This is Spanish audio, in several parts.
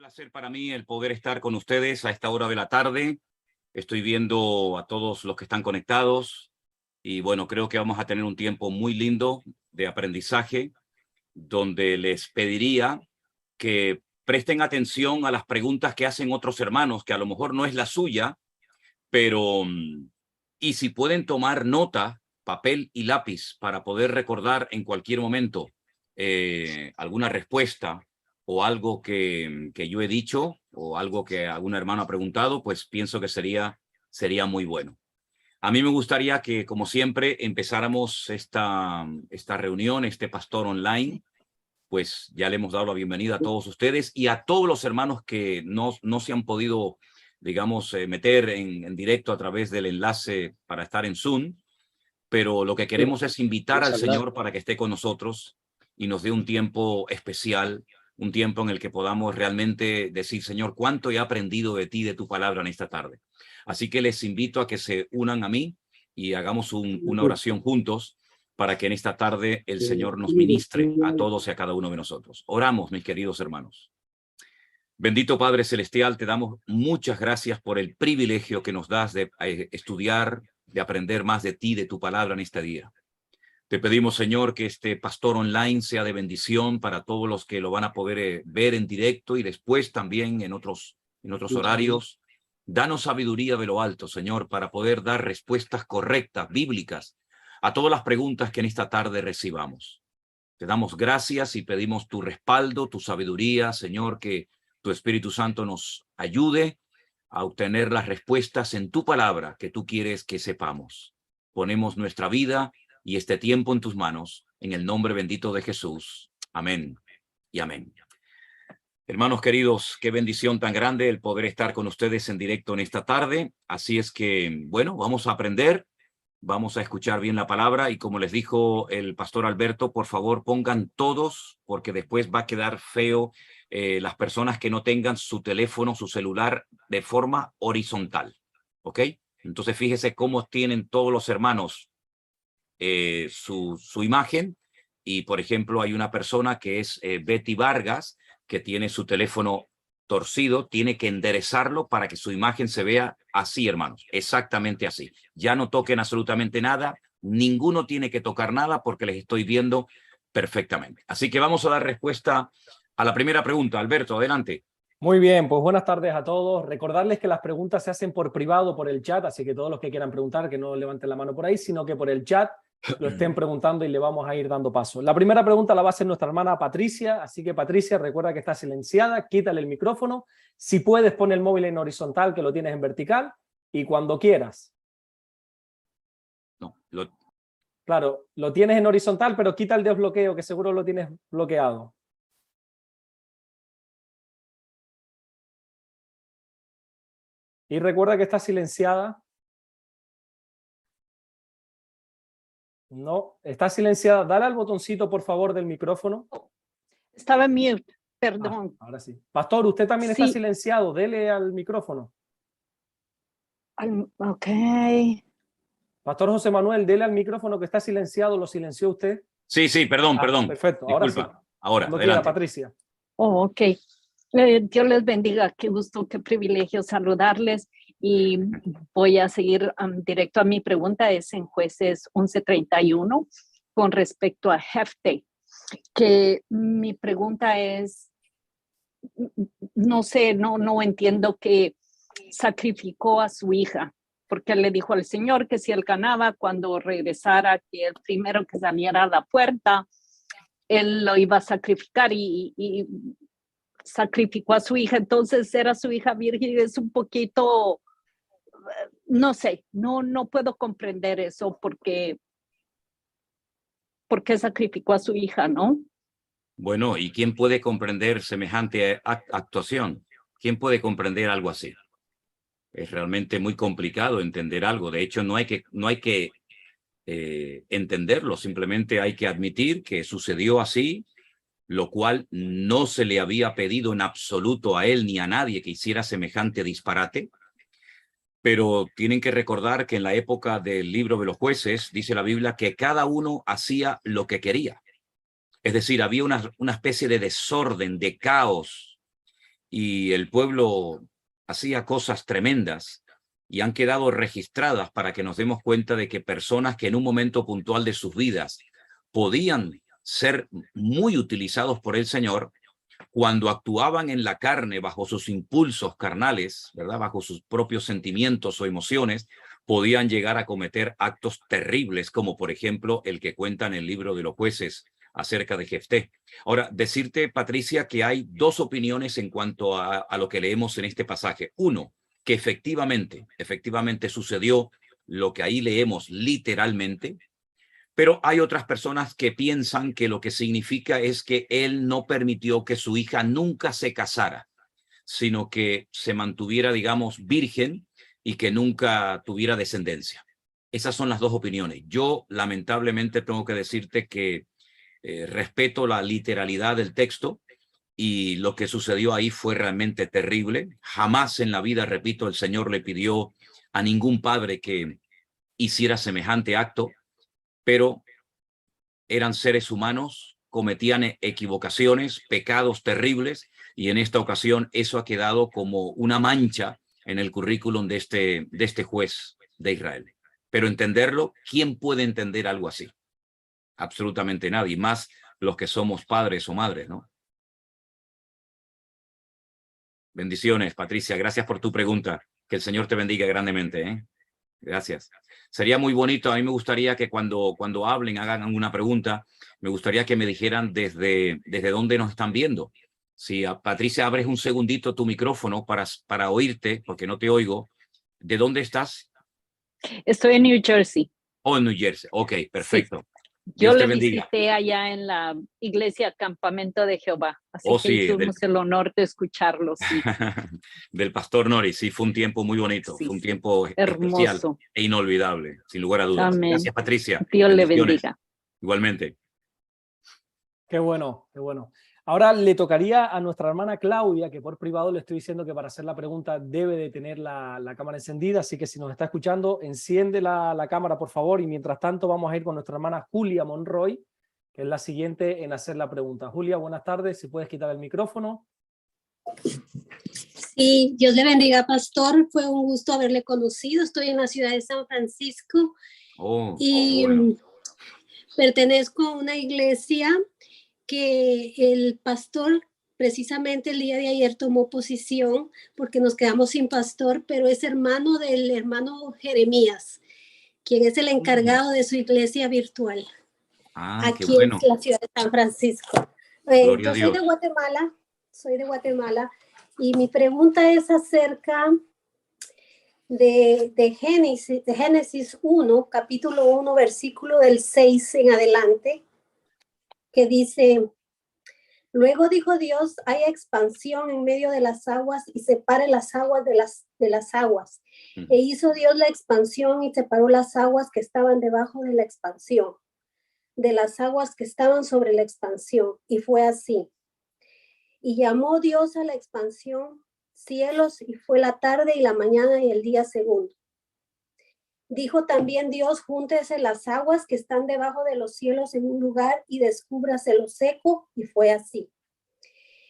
placer para mí el poder estar con ustedes a esta hora de la tarde. Estoy viendo a todos los que están conectados y bueno, creo que vamos a tener un tiempo muy lindo de aprendizaje donde les pediría que presten atención a las preguntas que hacen otros hermanos, que a lo mejor no es la suya, pero y si pueden tomar nota, papel y lápiz para poder recordar en cualquier momento alguna respuesta o algo que yo he dicho o algo que algún hermano ha preguntado, pues pienso que sería muy bueno. A mí me gustaría que, como siempre, empezáramos esta reunión, este pastor online. Pues ya le hemos dado la bienvenida a todos ustedes y a todos los hermanos que no se han podido, digamos, meter en directo a través del enlace para estar en Zoom. Pero lo que queremos es invitar al Señor para que esté con nosotros y nos dé un tiempo especial, un tiempo en el que podamos realmente decir, Señor, cuánto he aprendido de ti, de tu palabra en esta tarde. Así que les invito a que se unan a mí y hagamos una oración juntos para que en esta tarde el Señor nos ministre a todos y a cada uno de nosotros. Oramos, mis queridos hermanos. Bendito Padre Celestial, te damos muchas gracias por el privilegio que nos das de estudiar, de aprender más de ti, de tu palabra en este día. Te pedimos, Señor, que este pastor online sea de bendición para todos los que lo van a poder ver en directo y después también en otros horarios. Danos sabiduría de lo alto, Señor, para poder dar respuestas correctas, bíblicas, a todas las preguntas que en esta tarde recibamos. Te damos gracias y pedimos tu respaldo, tu sabiduría, Señor, que tu Espíritu Santo nos ayude a obtener las respuestas en tu palabra que tú quieres que sepamos. Ponemos nuestra vida y este tiempo en tus manos, en el nombre bendito de Jesús. Amén y amén. Hermanos queridos, qué bendición tan grande el poder estar con ustedes en directo en esta tarde. Así es que, bueno, vamos a aprender, vamos a escuchar bien la palabra y como les dijo el pastor Alberto, por favor pongan todos, porque después va a quedar feo las personas que no tengan su teléfono, su celular de forma horizontal, ¿ok? Entonces fíjese cómo tienen todos los hermanos su imagen y, por ejemplo, hay una persona que es Betty Vargas, que tiene su teléfono torcido, tiene que enderezarlo para que su imagen se vea así, hermanos, exactamente así. Ya no toquen absolutamente nada, ninguno tiene que tocar nada porque les estoy viendo perfectamente. Así que vamos a dar respuesta a la primera pregunta. Alberto, adelante. Muy bien, pues buenas tardes a todos. Recordarles que las preguntas se hacen por privado, por el chat, así que todos los que quieran preguntar, que no levanten la mano por ahí, sino que por el chat lo estén preguntando y le vamos a ir dando paso. La primera pregunta la va a hacer nuestra hermana Patricia, así que Patricia, recuerda que está silenciada, quítale el micrófono. Si puedes, pon el móvil en horizontal, que lo tienes en vertical, y cuando quieras. No, Claro, lo tienes en horizontal, pero quita el desbloqueo, que seguro lo tienes bloqueado. Y recuerda que está silenciada. No, está silenciada. Dale al botoncito, por favor, del micrófono. Estaba en mute, perdón. Ahora sí. Pastor, usted también está silenciado. Dele al micrófono. Ok. Pastor José Manuel, dele al micrófono que está silenciado. ¿Lo silenció usted? Sí, perdón. Perfecto, Disculpa. ahora sí. Ahora, Cuando adelante. quiera, Patricia. Oh, ok. Dios les bendiga. Qué gusto, qué privilegio saludarles. Y voy a seguir directo a mi pregunta. Es en Jueces 11:31 con respecto a Jefté. Que mi pregunta es, no sé, no entiendo que sacrificó a su hija, porque le dijo al Señor que si él ganaba, cuando regresara, que el primero que saliera a la puerta, él lo iba a sacrificar y sacrificó a su hija. Entonces era su hija virgen. Es un poquito, no sé, no puedo comprender eso porque sacrificó a su hija, ¿no? Bueno, ¿y quién puede comprender semejante actuación? ¿Quién puede comprender algo así? Es realmente muy complicado entender algo. De hecho, no hay que entenderlo. Simplemente hay que admitir que sucedió así, lo cual no se le había pedido en absoluto a él ni a nadie que hiciera semejante disparate. Pero tienen que recordar que en la época del libro de los jueces, dice la Biblia, que cada uno hacía lo que quería. Es decir, había una especie de desorden, de caos. y el pueblo hacía cosas tremendas y han quedado registradas para que nos demos cuenta de que personas que en un momento puntual de sus vidas podían ser muy utilizados por el Señor, cuando actuaban en la carne bajo sus impulsos carnales, ¿verdad? Bajo sus propios sentimientos o emociones, podían llegar a cometer actos terribles, como por ejemplo el que cuenta en el libro de los jueces acerca de Jefté. Ahora, decirte, Patricia, que hay dos opiniones en cuanto a lo que leemos en este pasaje. Uno, que efectivamente sucedió lo que ahí leemos literalmente, pero hay otras personas que piensan que lo que significa es que él no permitió que su hija nunca se casara, sino que se mantuviera, digamos, virgen y que nunca tuviera descendencia. Esas son las dos opiniones. Yo, lamentablemente, tengo que decirte que respeto la literalidad del texto y lo que sucedió ahí fue realmente terrible. Jamás en la vida, repito, el Señor le pidió a ningún padre que hiciera semejante acto, pero eran seres humanos, cometían equivocaciones, pecados terribles, y en esta ocasión eso ha quedado como una mancha en el currículum de este juez de Israel. Pero entenderlo, ¿quién puede entender algo así? Absolutamente nadie, más los que somos padres o madres, ¿no? Bendiciones, Patricia. Gracias por tu pregunta. Que el Señor te bendiga grandemente, ¿eh? Gracias. Sería muy bonito. A mí me gustaría que cuando hablen, hagan alguna pregunta, me gustaría que me dijeran desde dónde nos están viendo. Si, Patricia, abres un segundito tu micrófono para oírte, porque no te oigo. ¿De dónde estás? Estoy en New Jersey. Oh, en New Jersey. Ok, perfecto. Sí. Dios Yo te le bendiga. visité allá en la iglesia Campamento de Jehová, así Oh, que sí, tuvimos el honor de escucharlo, sí. del pastor Nori. Sí, fue un tiempo muy bonito, Sí, fue un tiempo especial hermoso. e inolvidable, sin lugar a dudas. Amén. Gracias, Patricia. Dios le Bendiciones. bendiga. Igualmente. Qué bueno, qué bueno. Ahora le tocaría a nuestra hermana Claudia, que por privado le estoy diciendo que para hacer la pregunta debe de tener la cámara encendida, así que si nos está escuchando, enciende la cámara, por favor, y mientras tanto vamos a ir con nuestra hermana Julia Monroy, que es la siguiente en hacer la pregunta. Julia, buenas tardes, si puedes quitar el micrófono. Sí, Dios le bendiga, pastor. Fue un gusto haberle conocido. Estoy en la ciudad de San Francisco y bueno. pertenezco a una iglesia que el pastor precisamente el día de ayer tomó posición porque nos quedamos sin pastor, pero es hermano del hermano Jeremías, quien es el encargado de su iglesia virtual. Aquí bueno. en la ciudad de San Francisco. Yo soy de Guatemala, y mi pregunta es acerca de Génesis 1, capítulo 1, versículo del 6 en adelante, que dice: luego dijo Dios, haya expansión en medio de las aguas y separe las aguas de las aguas. E hizo Dios la expansión y separó las aguas que estaban debajo de la expansión de las aguas que estaban sobre la expansión. Y fue así. Y llamó Dios a la expansión cielos, y fue la tarde y la mañana y el día segundo. Dijo también Dios: júntese las aguas que están debajo de los cielos en un lugar y descúbrase lo seco, y fue así.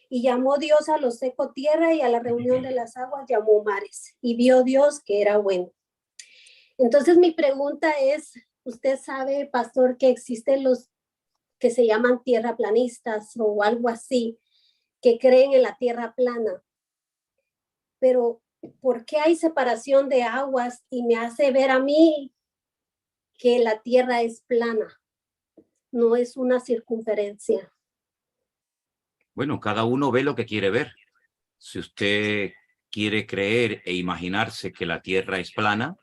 Y llamó Dios a lo seco tierra, y a la reunión de las aguas llamó mares. Y vio Dios que era bueno. Entonces mi pregunta es, usted sabe, pastor, que existen los que se llaman tierraplanistas o algo así, que creen en la tierra plana. Pero ¿por qué hay separación de aguas? Y me hace ver a mí que la tierra es plana, no es una circunferencia. Bueno, cada uno ve lo que quiere ver. Si usted quiere creer e imaginarse que la Tierra es plana,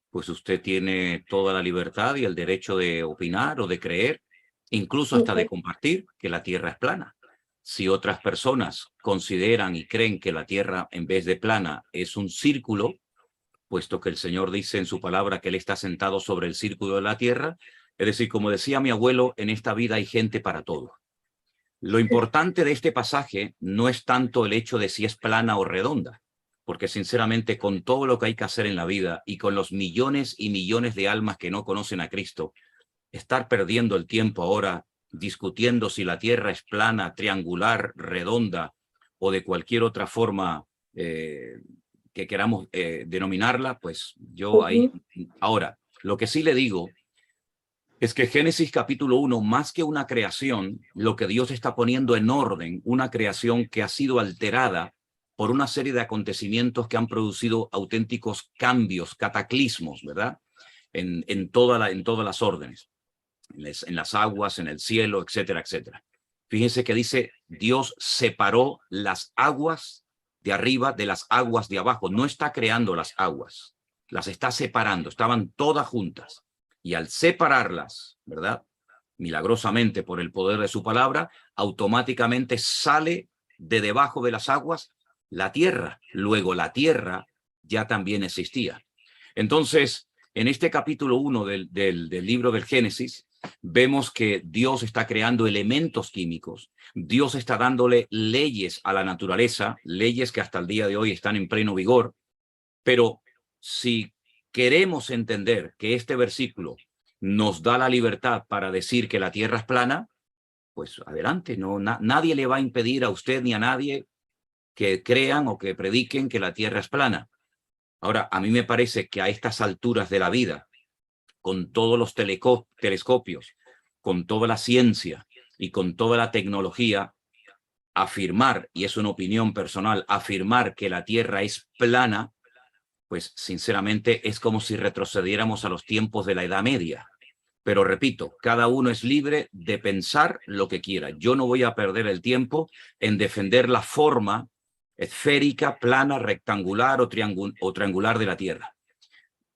pues usted tiene toda la libertad y el derecho de opinar o de creer, incluso hasta de compartir que la Tierra es plana. Si otras personas consideran y creen que la Tierra, en vez de plana, es un círculo, puesto que el Señor dice en su palabra que Él está sentado sobre el círculo de la Tierra, es decir, como decía mi abuelo, en esta vida hay gente para todo. Lo importante de este pasaje no es tanto el hecho de si es plana o redonda, porque sinceramente con todo lo que hay que hacer en la vida y con los millones y millones de almas que no conocen a Cristo, estar perdiendo el tiempo ahora discutiendo si la tierra es plana, triangular, redonda o de cualquier otra forma que queramos denominarla, pues yo ahí... Ahora, lo que sí le digo es que Génesis capítulo 1, más que una creación, lo que Dios está poniendo en orden, una creación que ha sido alterada por una serie de acontecimientos que han producido auténticos cambios, cataclismos, ¿verdad? En todas las órdenes, en las aguas, en el cielo, etcétera, etcétera. Fíjense que dice, Dios separó las aguas de arriba de las aguas de abajo. No está creando las aguas, las está separando, estaban todas juntas. Y al separarlas, ¿verdad? Milagrosamente por el poder de su palabra, automáticamente sale de debajo de las aguas la tierra. Luego la tierra ya también existía. Entonces, en este capítulo 1 del libro del Génesis, vemos que Dios está creando elementos químicos. Dios está dándole leyes a la naturaleza, leyes que hasta el día de hoy están en pleno vigor. Pero si queremos entender que este versículo nos da la libertad para decir que la tierra es plana, pues adelante, nadie le va a impedir a usted ni a nadie que crean o que prediquen que la tierra es plana. Ahora, a mí me parece que a estas alturas de la vida, con todos los telescopios, con toda la ciencia y con toda la tecnología, afirmar, y es una opinión personal, afirmar que la tierra es plana, pues sinceramente es como si retrocediéramos a los tiempos de la Edad Media. Pero repito, cada uno es libre de pensar lo que quiera. Yo no voy a perder el tiempo en defender la forma esférica, plana, rectangular o triangular de la Tierra.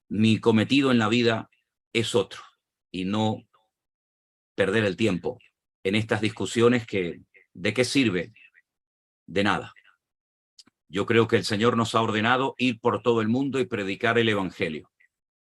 Mi cometido en la vida es otro, y no perder el tiempo en estas discusiones que, ¿de qué sirve? De nada. Yo creo que el Señor nos ha ordenado ir por todo el mundo y predicar el Evangelio.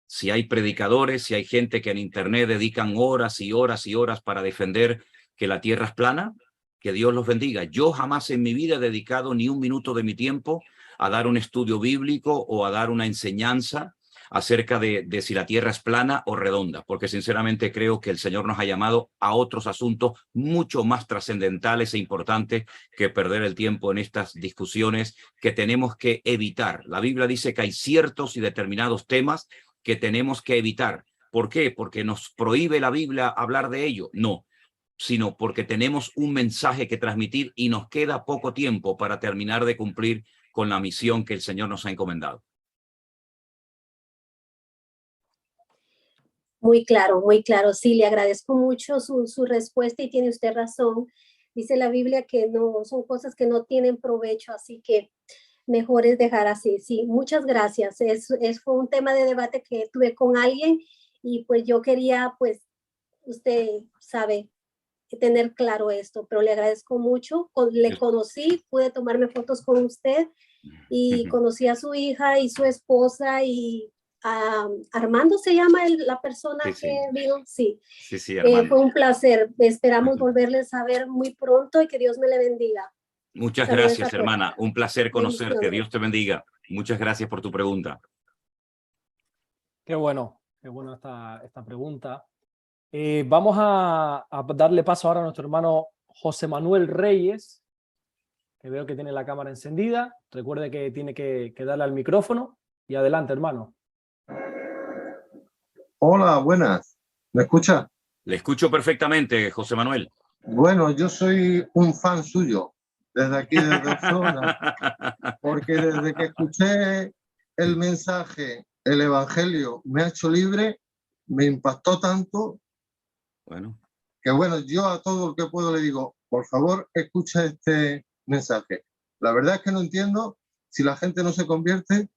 Si hay predicadores, si hay gente que en Internet dedican horas y horas y horas para defender que la tierra es plana, que Dios los bendiga. Yo jamás en mi vida he dedicado ni un minuto de mi tiempo a dar un estudio bíblico o a dar una enseñanza acerca de si la tierra es plana o redonda, porque sinceramente creo que el Señor nos ha llamado a otros asuntos mucho más trascendentales e importantes que perder el tiempo en estas discusiones que tenemos que evitar. La Biblia dice que hay ciertos y determinados temas que tenemos que evitar. ¿Por qué? ¿Porque nos prohíbe la Biblia hablar de ello? No, sino porque tenemos un mensaje que transmitir y nos queda poco tiempo para terminar de cumplir con la misión que el Señor nos ha encomendado. Muy claro, muy claro. Sí, le agradezco mucho su respuesta y tiene usted razón. Dice la Biblia que no son cosas que no tienen provecho, así que mejor es dejar así. Sí, muchas gracias. Fue un tema de debate que tuve con alguien y pues yo quería, pues, usted sabe, tener claro esto, pero le agradezco mucho. Le conocí, pude tomarme fotos con usted y conocí a su hija y su esposa y Armando se llama la persona que vino. Sí, fue un placer. Esperamos volverles a ver muy pronto y que Dios me le bendiga. Muchas gracias, hermana. Un placer conocerte. Dios te bendiga. Muchas gracias por tu pregunta. Qué bueno esta pregunta. Vamos a darle paso ahora a nuestro hermano José Manuel Reyes, que veo que tiene la cámara encendida. Recuerde que tiene que darle al micrófono. Y adelante, hermano. Hola, buenas. ¿Me escucha? Le escucho perfectamente, José Manuel. Bueno, yo soy un fan suyo, desde aquí, desde Oxona, porque desde que escuché el mensaje, el Evangelio me ha hecho libre, me impactó tanto, que bueno, yo a todo el que puedo le digo, por favor, escucha este mensaje. La verdad es que no entiendo, si la gente no se convierte,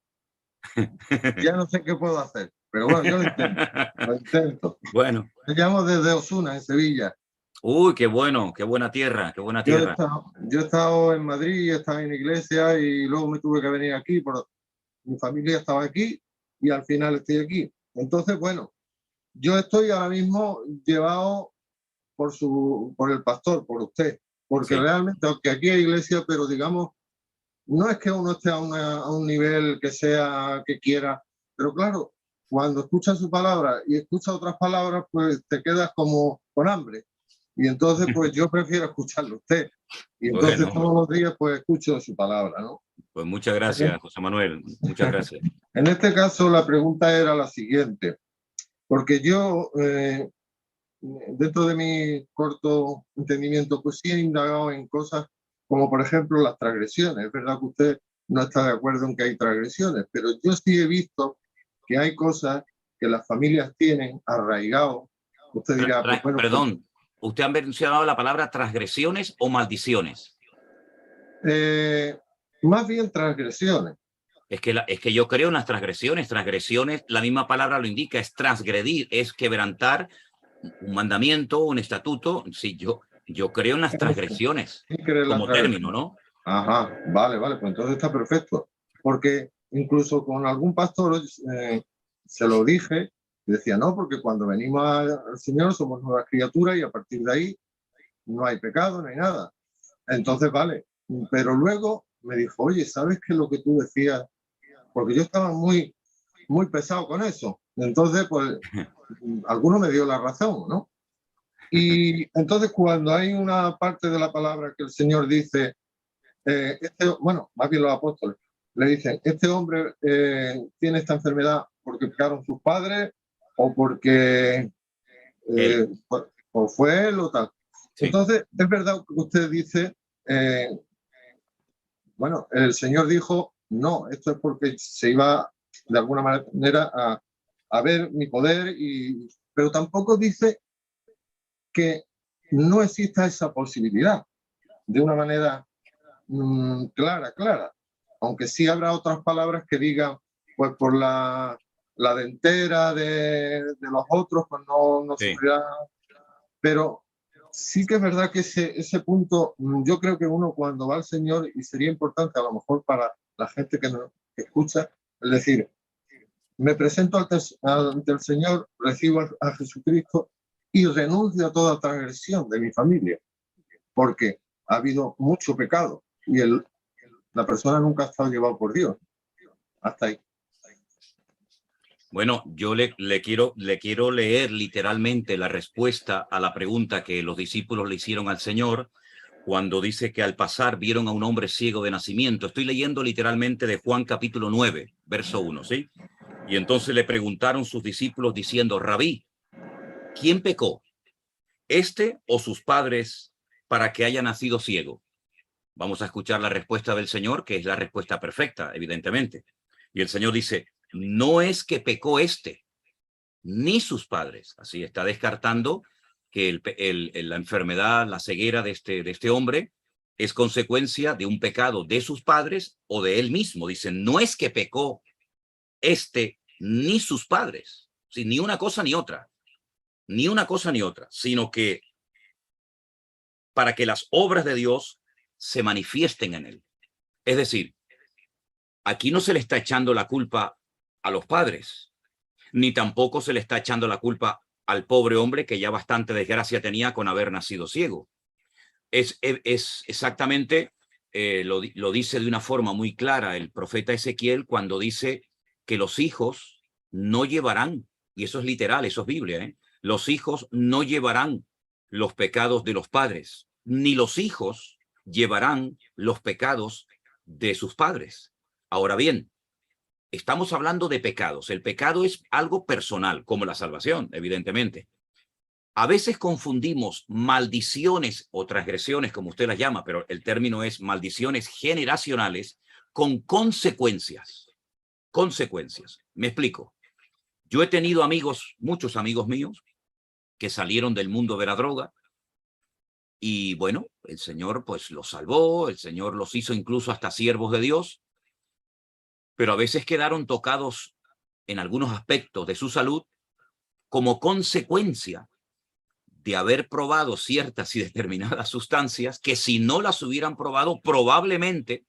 ya no sé qué puedo hacer. Pero bueno, yo lo intento. Bueno. Me llamo desde Osuna, en Sevilla. Uy, qué bueno, qué buena tierra, qué buena tierra. Yo he estado en Madrid, he estado en iglesia y luego me tuve que venir aquí, pero mi familia estaba aquí y al final estoy aquí. Entonces, bueno, yo estoy ahora mismo llevado por el pastor, por usted, porque realmente, aunque aquí hay iglesia, pero digamos, no es que uno esté a un nivel que quiera, pero claro, cuando escuchas su palabra y escuchas otras palabras, pues te quedas como con hambre. Y entonces, pues yo prefiero escucharlo a usted. Y entonces Bueno, todos los días, pues escucho su palabra, ¿no? pues muchas gracias, José Manuel. Muchas gracias. En este caso, la pregunta era la siguiente, porque yo, dentro de mi corto entendimiento, pues sí he indagado en cosas como, por ejemplo, las transgresiones. Es verdad que usted no está de acuerdo en que hay transgresiones, pero yo sí he visto que hay cosas que las familias tienen arraigado. Usted dirá, pues bueno, Perdón, ¿usted ha mencionado la palabra transgresiones o maldiciones? más bien transgresiones. Es que yo creo en las transgresiones. Transgresiones, la misma palabra lo indica, es transgredir, es quebrantar un mandamiento, un estatuto. Sí, yo creo en las transgresiones como término, ¿no? Ajá, vale, pues entonces está perfecto. Porque incluso con algún pastor se lo dije, y decía, no, porque cuando venimos al Señor somos nuevas criaturas y a partir de ahí no hay pecado, no hay nada. Entonces, vale. Pero luego me dijo, oye, ¿sabes qué es lo que tú decías? Porque yo estaba muy pesado con eso. Entonces, pues, alguno me dio la razón, ¿no? Y entonces cuando hay una parte de la palabra que el Señor dice, bueno, más bien los apóstoles, le dicen, este hombre tiene esta enfermedad porque pecaron sus padres o porque o fue él o tal. Sí. Entonces, es verdad que usted dice, bueno, el Señor dijo, no, esto es porque se iba de alguna manera a ver mi poder, pero tampoco dice que no exista esa posibilidad de una manera clara, aunque sí habrá otras palabras que digan, pues por la dentera de los otros, pues no sí. Sufrirá, pero sí que es verdad que ese punto, yo creo que uno cuando va al Señor, y sería importante a lo mejor para la gente que escucha, es decir, me presento ante el Señor, recibo a Jesucristo y renuncio a toda transgresión de mi familia, porque ha habido mucho pecado y la persona nunca ha estado llevada por Dios. Hasta ahí. Bueno, yo le quiero leer literalmente la respuesta a la pregunta que los discípulos le hicieron al Señor cuando dice que al pasar vieron a un hombre ciego de nacimiento. Estoy leyendo literalmente de Juan capítulo 9, verso 1, ¿sí? Y entonces le preguntaron sus discípulos diciendo, Rabí, ¿quién pecó? ¿Este o sus padres para que haya nacido ciego? Vamos a escuchar la respuesta del Señor, que es la respuesta perfecta, evidentemente. Y el Señor dice, no es que pecó este, ni sus padres. Así está descartando que la enfermedad, la ceguera de este hombre es consecuencia de un pecado de sus padres o de él mismo. Dicen, no es que pecó este ni sus padres, ¿sí? Ni una cosa ni otra, ni una cosa ni otra, sino que para que las obras de Dios se manifiesten en él. Es decir, aquí no se le está echando la culpa a los padres, ni tampoco se le está echando la culpa al pobre hombre que ya bastante desgracia tenía con haber nacido ciego. Es exactamente, lo dice de una forma muy clara el profeta Ezequiel cuando dice que los hijos no llevarán, y eso es literal, eso es Biblia, los hijos no llevarán los pecados de los padres, ni los hijos llevarán los pecados de sus padres. Ahora bien, estamos hablando de pecados. El pecado es algo personal, como la salvación, evidentemente. A veces confundimos maldiciones o transgresiones, como usted las llama, pero el término es maldiciones generacionales, con consecuencias. Consecuencias. Me explico. Yo he tenido amigos, muchos amigos míos, que salieron del mundo de la droga y, bueno, el Señor pues los salvó, el Señor los hizo incluso hasta siervos de Dios, pero a veces quedaron tocados en algunos aspectos de su salud como consecuencia de haber probado ciertas y determinadas sustancias que si no las hubieran probado, probablemente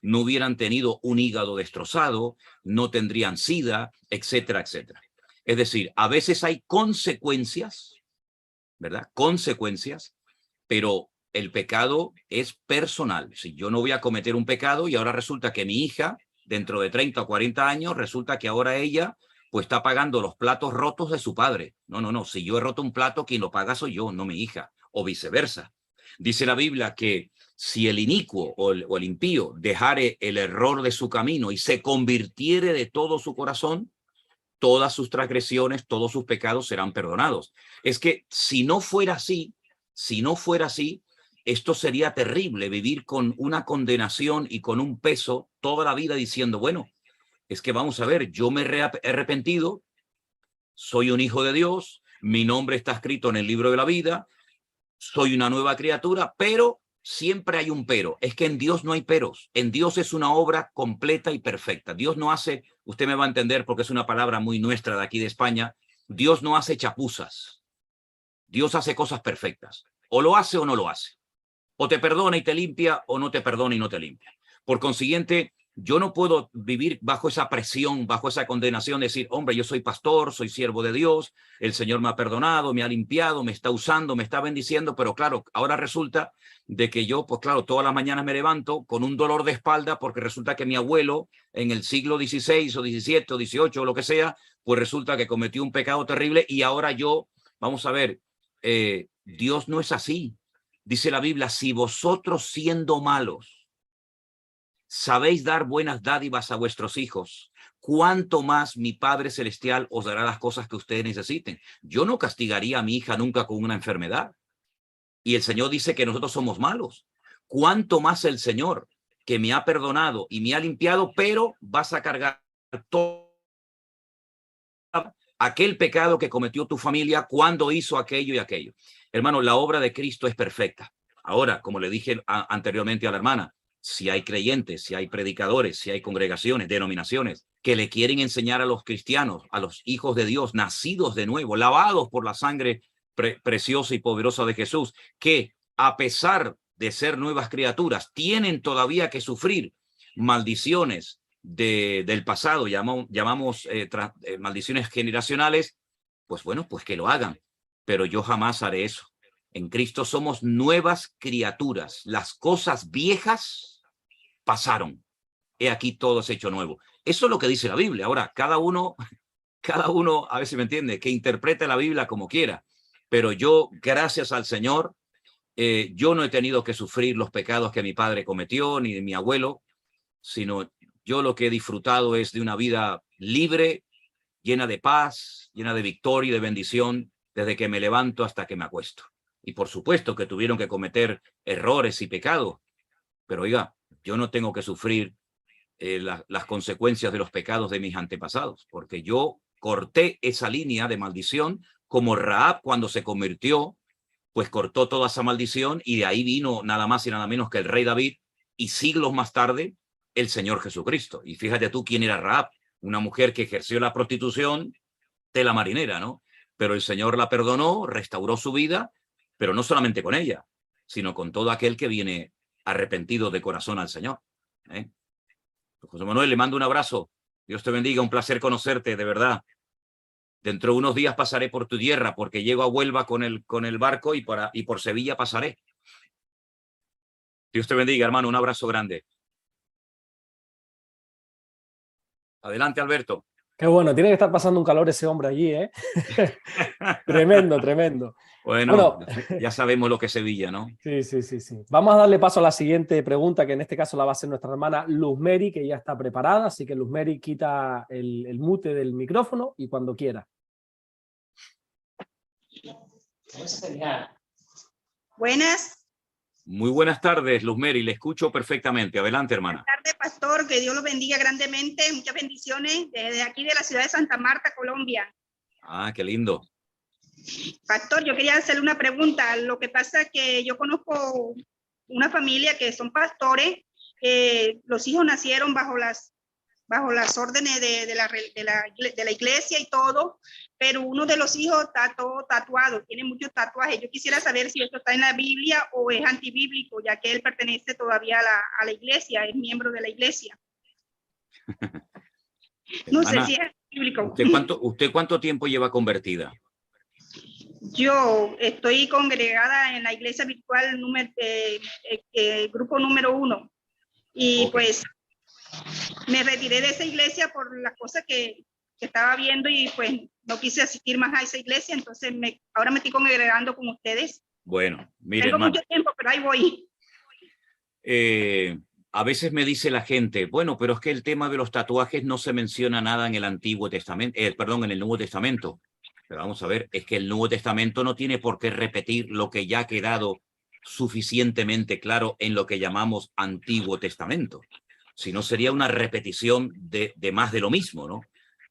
no hubieran tenido un hígado destrozado, no tendrían SIDA, etcétera, etcétera. Es decir, a veces hay consecuencias, ¿verdad? Consecuencias, pero el pecado es personal. Si yo no voy a cometer un pecado y ahora resulta que mi hija, dentro de 30 o 40 años, resulta que ahora ella pues está pagando los platos rotos de su padre. No, no, no. Si yo he roto un plato, quien lo paga soy yo, no mi hija, o viceversa. Dice la Biblia que si el inicuo o el impío dejare el error de su camino y se convirtiere de todo su corazón, todas sus transgresiones, todos sus pecados serán perdonados. Es que si no fuera así, esto sería terrible, vivir con una condenación y con un peso toda la vida diciendo, bueno, es que vamos a ver, yo me he arrepentido, soy un hijo de Dios, mi nombre está escrito en el libro de la vida, soy una nueva criatura, pero siempre hay un pero. Es que en Dios no hay peros. En Dios es una obra completa y perfecta. Dios no hace, usted me va a entender porque es una palabra muy nuestra de aquí de España, Dios no hace chapuzas. Dios hace cosas perfectas. O lo hace o no lo hace. O te perdona y te limpia, o no te perdona y no te limpia. Por consiguiente, yo no puedo vivir bajo esa presión, bajo esa condenación, decir, hombre, yo soy pastor, soy siervo de Dios, el Señor me ha perdonado, me ha limpiado, me está usando, me está bendiciendo, pero claro, ahora resulta de que yo, pues claro, todas las mañanas me levanto con un dolor de espalda porque resulta que mi abuelo en el siglo XVI o XVII o XVIII o lo que sea, pues resulta que cometió un pecado terrible y ahora yo, vamos a ver, Dios no es así. Dice la Biblia, si vosotros siendo malos sabéis dar buenas dádivas a vuestros hijos, cuánto más mi Padre Celestial os dará las cosas que ustedes necesiten. Yo no castigaría a mi hija nunca con una enfermedad. Y el Señor dice que nosotros somos malos. Cuánto más el Señor, que me ha perdonado y me ha limpiado, pero vas a cargar todo aquel pecado que cometió tu familia cuando hizo aquello y aquello. Hermano, la obra de Cristo es perfecta. Ahora, como le dije anteriormente a la hermana, si hay creyentes, si hay predicadores, si hay congregaciones, denominaciones que le quieren enseñar a los cristianos, a los hijos de Dios, nacidos de nuevo, lavados por la sangre preciosa y poderosa de Jesús, que a pesar de ser nuevas criaturas, tienen todavía que sufrir maldiciones del pasado, llamamos maldiciones generacionales, pues bueno, pues que lo hagan. Pero yo jamás haré eso. En Cristo somos nuevas criaturas. Las cosas viejas pasaron. He aquí todo es hecho nuevo. Eso es lo que dice la Biblia. Ahora, cada uno, a ver si me entiende, que interprete la Biblia como quiera. Pero yo, gracias al Señor, yo no he tenido que sufrir los pecados que mi padre cometió, ni de mi abuelo, sino yo lo que he disfrutado es de una vida libre, llena de paz, llena de victoria y de bendición, desde que me levanto hasta que me acuesto. Y por supuesto que tuvieron que cometer errores y pecados, pero oiga, yo no tengo que sufrir las consecuencias de los pecados de mis antepasados, porque yo corté esa línea de maldición como Rahab cuando se convirtió, pues cortó toda esa maldición y de ahí vino nada más y nada menos que el rey David y siglos más tarde el Señor Jesucristo. Y fíjate tú quién era Rahab, una mujer que ejerció la prostitución, tela marinera, ¿no? Pero el Señor la perdonó, restauró su vida, pero no solamente con ella, sino con todo aquel que viene arrepentido de corazón al Señor. José Manuel, le mando un abrazo. Dios te bendiga, un placer conocerte, de verdad. Dentro de unos días pasaré por tu tierra, porque llego a Huelva con el barco y por Sevilla pasaré. Dios te bendiga, hermano, un abrazo grande. Adelante, Alberto. Qué bueno, tiene que estar pasando un calor ese hombre allí, ¿eh? Tremendo, tremendo. Bueno, ya sabemos lo que es Sevilla, ¿no? Sí. Vamos a darle paso a la siguiente pregunta, que en este caso la va a hacer nuestra hermana Luz Mary, que ya está preparada, así que Luz Mary quita el mute del micrófono y cuando quiera. Buenas. Muy buenas tardes, Luz Mary, le escucho perfectamente. Adelante, hermana. Buenas tardes, pastor, que Dios los bendiga grandemente. Muchas bendiciones desde aquí de la ciudad de Santa Marta, Colombia. Ah, qué lindo. Pastor, yo quería hacerle una pregunta. Lo que pasa es que yo conozco una familia que son pastores, los hijos nacieron bajo las órdenes de la iglesia y todo, pero uno de los hijos está todo tatuado, tiene muchos tatuajes. Yo quisiera saber si esto está en la Biblia o es antibíblico, ya que él pertenece todavía a la iglesia, es miembro de la iglesia. No sé si es antibíblico. ¿Usted cuánto tiempo lleva convertida? Yo estoy congregada en la iglesia virtual grupo número 1 y okay. Pues me retiré de esa iglesia por las cosas que que estaba viendo y pues no quise asistir más a esa iglesia, entonces ahora me estoy congregando con ustedes. Bueno, mire, Tengo hermano, mucho tiempo, pero ahí voy. a veces me dice la gente, bueno, pero es que el tema de los tatuajes no se menciona nada en el Antiguo Testamento, perdón, en el Nuevo Testamento. Pero vamos a ver, es que el Nuevo Testamento no tiene por qué repetir lo que ya ha quedado suficientemente claro en lo que llamamos Antiguo Testamento. Si no, sería una repetición de más de lo mismo, ¿no?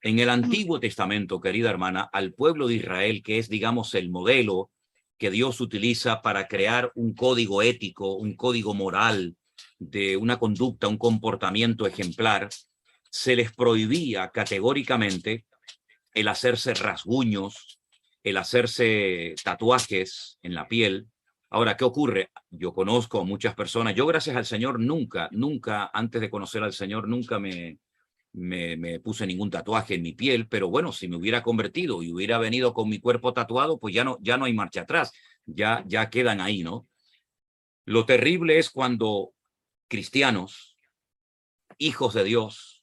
En el Antiguo Testamento, querida hermana, al pueblo de Israel, que es, digamos, el modelo que Dios utiliza para crear un código ético, un código moral, de una conducta, un comportamiento ejemplar, se les prohibía categóricamente el hacerse rasguños, el hacerse tatuajes en la piel. Ahora, ¿qué ocurre? Yo conozco a muchas personas, yo gracias al Señor nunca, antes de conocer al Señor, nunca me puse ningún tatuaje en mi piel, pero bueno, si me hubiera convertido y hubiera venido con mi cuerpo tatuado, pues ya no hay marcha atrás, ya quedan ahí, ¿no? Lo terrible es cuando cristianos, hijos de Dios,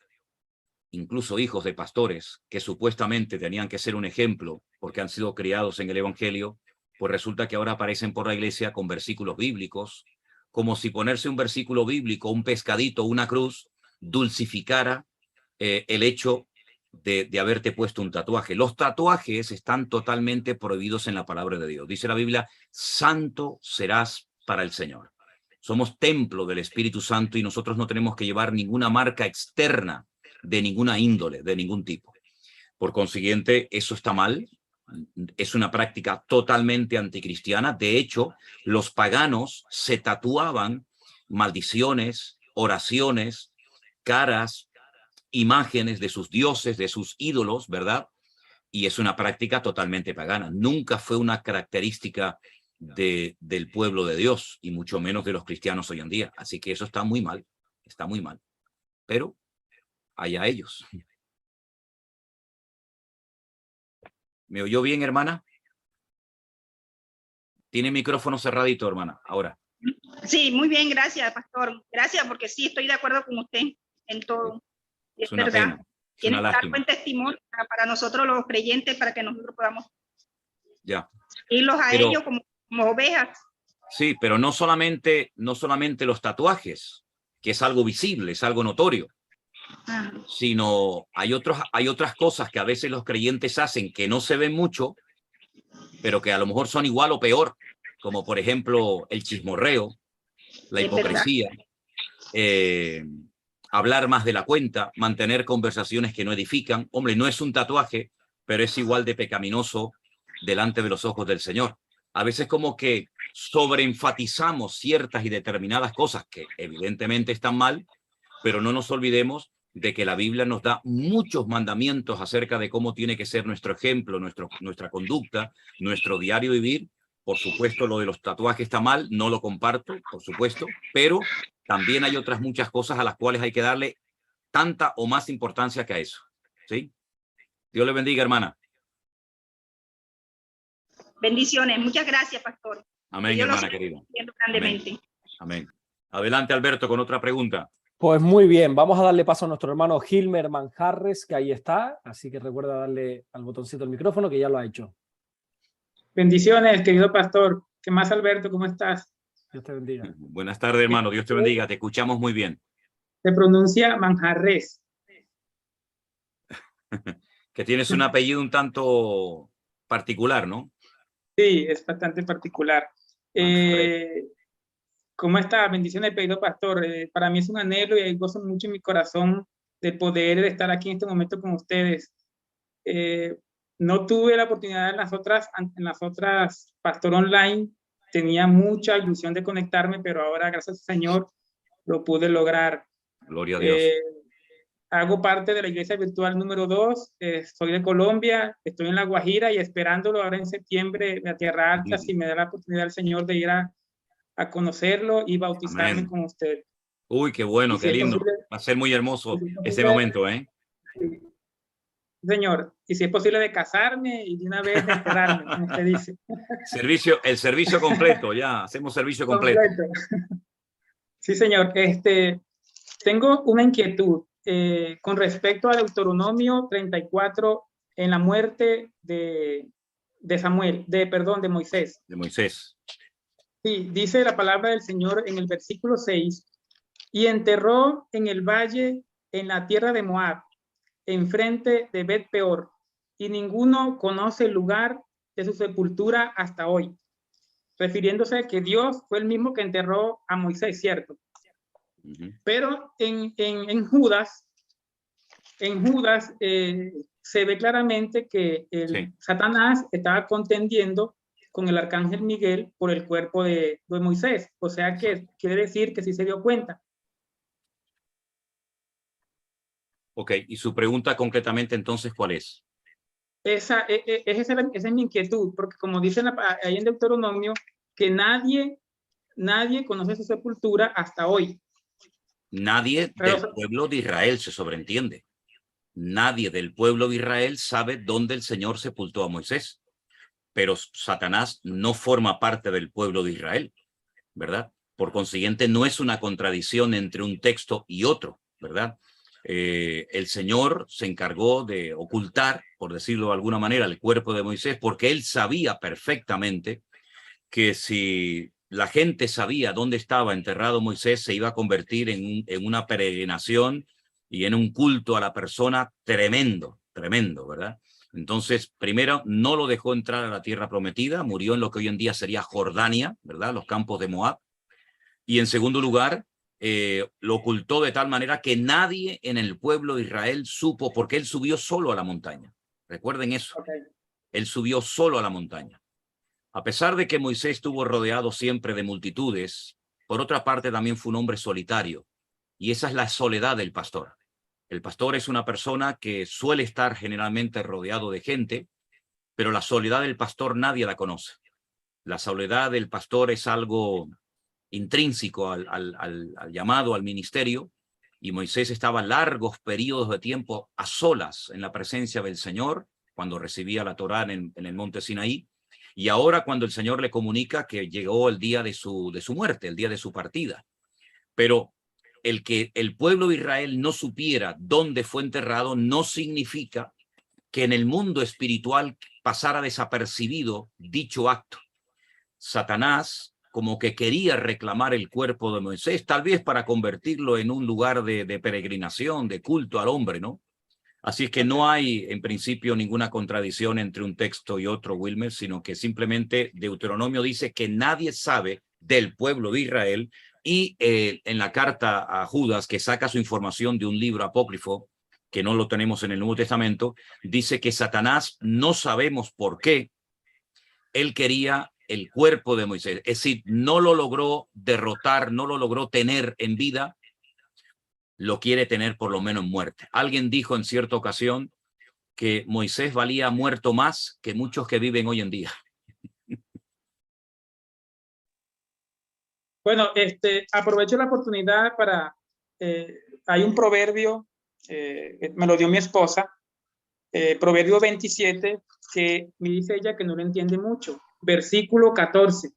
incluso hijos de pastores, que supuestamente tenían que ser un ejemplo porque han sido criados en el Evangelio, pues resulta que ahora aparecen por la iglesia con versículos bíblicos, como si ponerse un versículo bíblico, un pescadito, una cruz, dulcificara el hecho de haberte puesto un tatuaje. Los tatuajes están totalmente prohibidos en la palabra de Dios. Dice la Biblia, santo serás para el Señor. Somos templo del Espíritu Santo y nosotros no tenemos que llevar ninguna marca externa de ninguna índole, de ningún tipo. Por consiguiente, eso está mal. Es una práctica totalmente anticristiana. De hecho, los paganos se tatuaban maldiciones, oraciones, caras, imágenes de sus dioses, de sus ídolos, ¿verdad? Y es una práctica totalmente pagana. Nunca fue una característica del pueblo de Dios, y mucho menos de los cristianos hoy en día. Así que eso está muy mal, pero allá ellos. ¿Me oyó bien, hermana? Tiene micrófono cerradito, hermana, ahora. Sí, muy bien, gracias, pastor. Gracias, porque sí, estoy de acuerdo con usted en todo. Es una verdad. pena, Tiene una que dar lástima. buen testimonio para nosotros los creyentes, para que nosotros podamos Ya. irlos a Pero- ellos como ovejas. Sí, pero no solamente los tatuajes, que es algo visible, es algo notorio, Ajá. sino hay otras cosas que a veces los creyentes hacen que no se ven mucho, pero que a lo mejor son igual o peor, como por ejemplo el chismorreo, la Es hipocresía, hablar más de la cuenta, mantener conversaciones que no edifican. Hombre, no es un tatuaje, pero es igual de pecaminoso delante de los ojos del Señor. A veces como que sobreenfatizamos ciertas y determinadas cosas que evidentemente están mal, pero no nos olvidemos de que la Biblia nos da muchos mandamientos acerca de cómo tiene que ser nuestro ejemplo, nuestra conducta, nuestro diario vivir. Por supuesto, lo de los tatuajes está mal, no lo comparto, por supuesto, pero también hay otras muchas cosas a las cuales hay que darle tanta o más importancia que a eso. ¿Sí? Dios le bendiga, hermana. Bendiciones. Muchas gracias, pastor. Amén, hermana querida. Grandemente. Amén. Adelante, Alberto, con otra pregunta. Pues muy bien, vamos a darle paso a nuestro hermano Gilmer Manjarres, que ahí está, así que recuerda darle al botoncito del micrófono, que ya lo ha hecho. Bendiciones, querido pastor. ¿Qué más, Alberto? ¿Cómo estás? Dios te bendiga. Buenas tardes, hermano. Dios te bendiga. Te escuchamos muy bien. Se pronuncia Manjarres. Que tienes un apellido un tanto particular, ¿no? Sí, es bastante particular. ¿Cómo está? Bendiciones, querido pastor. Para mí es un anhelo y gozo mucho en mi corazón de poder estar aquí en este momento con ustedes. No tuve la oportunidad en las otras Pastor Online. Tenía mucha ilusión de conectarme, pero ahora, gracias al Señor, lo pude lograr. Gloria a Dios. Hago parte de la iglesia virtual número 2. Soy de Colombia, estoy en La Guajira y esperándolo ahora en septiembre de Tierra Alta, si me da la oportunidad el Señor de ir a conocerlo y bautizarme Amén. con usted. Uy, qué bueno, qué lindo. Va a ser muy hermoso ese momento, ¿eh? Sí. Señor, y si es posible de casarme y de una vez de enterrarme, como usted dice. El servicio completo, ya, hacemos servicio completo. Sí, señor. Tengo una inquietud. con respecto a Deuteronomio 34, en la muerte de Moisés. De Moisés. Sí, dice la palabra del Señor en el versículo 6, y enterró en el valle, en la tierra de Moab, enfrente de Bet Peor, y ninguno conoce el lugar de su sepultura hasta hoy, refiriéndose a que Dios fue el mismo que enterró a Moisés, ¿cierto? Pero en Judas se ve claramente que Satanás estaba contendiendo con el arcángel Miguel por el cuerpo de Moisés. O sea que quiere decir que sí se dio cuenta. Ok, y su pregunta concretamente entonces, ¿cuál es? Esa es mi inquietud, porque como dicen ahí en Deuteronomio, que nadie conoce su sepultura hasta hoy. Nadie del pueblo de Israel, se sobreentiende. Nadie del pueblo de Israel sabe dónde el Señor sepultó a Moisés. Pero Satanás no forma parte del pueblo de Israel, ¿verdad? Por consiguiente, no es una contradicción entre un texto y otro, ¿verdad? El Señor se encargó de ocultar, por decirlo de alguna manera, el cuerpo de Moisés, porque él sabía perfectamente que si la gente sabía dónde estaba enterrado Moisés, se iba a convertir en una peregrinación y en un culto a la persona tremendo, tremendo, ¿verdad? Entonces, primero, no lo dejó entrar a la tierra prometida, murió en lo que hoy en día sería Jordania, ¿verdad? Los campos de Moab. Y en segundo lugar, lo ocultó de tal manera que nadie en el pueblo de Israel supo, porque él subió solo a la montaña. Recuerden eso. Él subió solo a la montaña. A pesar de que Moisés estuvo rodeado siempre de multitudes, por otra parte también fue un hombre solitario. Y esa es la soledad del pastor. El pastor es una persona que suele estar generalmente rodeado de gente, pero la soledad del pastor nadie la conoce. La soledad del pastor es algo intrínseco al llamado, al ministerio, y Moisés estaba largos periodos de tiempo a solas en la presencia del Señor, cuando recibía la Torá en el monte Sinaí, y ahora cuando el Señor le comunica que llegó el día de su muerte, el día de su partida. Pero el que el pueblo de Israel no supiera dónde fue enterrado no significa que en el mundo espiritual pasara desapercibido dicho acto. Satanás como que quería reclamar el cuerpo de Moisés, tal vez para convertirlo en un lugar de peregrinación, de culto al hombre, ¿no? Así es que no hay en principio ninguna contradicción entre un texto y otro, Wilmer, sino que simplemente Deuteronomio dice que nadie sabe del pueblo de Israel, y en la carta a Judas, que saca su información de un libro apócrifo, que no lo tenemos en el Nuevo Testamento, dice que Satanás, no sabemos por qué, él quería el cuerpo de Moisés. Es decir, no lo logró derrotar, no lo logró tener en vida, lo quiere tener por lo menos en muerte. Alguien dijo en cierta ocasión que Moisés valía muerto más que muchos que viven hoy en día. Bueno, aprovecho la oportunidad para, hay un proverbio, me lo dio mi esposa, proverbio 27, que me dice ella que no lo entiende mucho, versículo 14.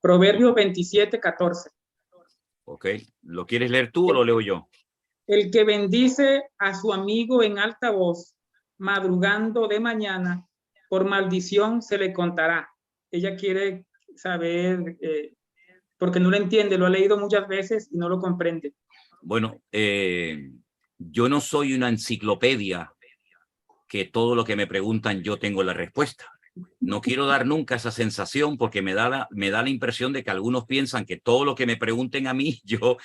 Proverbio 27, 14. Ok, ¿lo quieres leer tú o lo leo yo? El que bendice a su amigo en alta voz, madrugando de mañana, por maldición se le contará. Ella quiere saber, porque no lo entiende, lo ha leído muchas veces y no lo comprende. Bueno, yo no soy una enciclopedia que todo lo que me preguntan yo tengo la respuesta. No quiero dar nunca esa sensación, porque me da la impresión de que algunos piensan que todo lo que me pregunten a mí, yo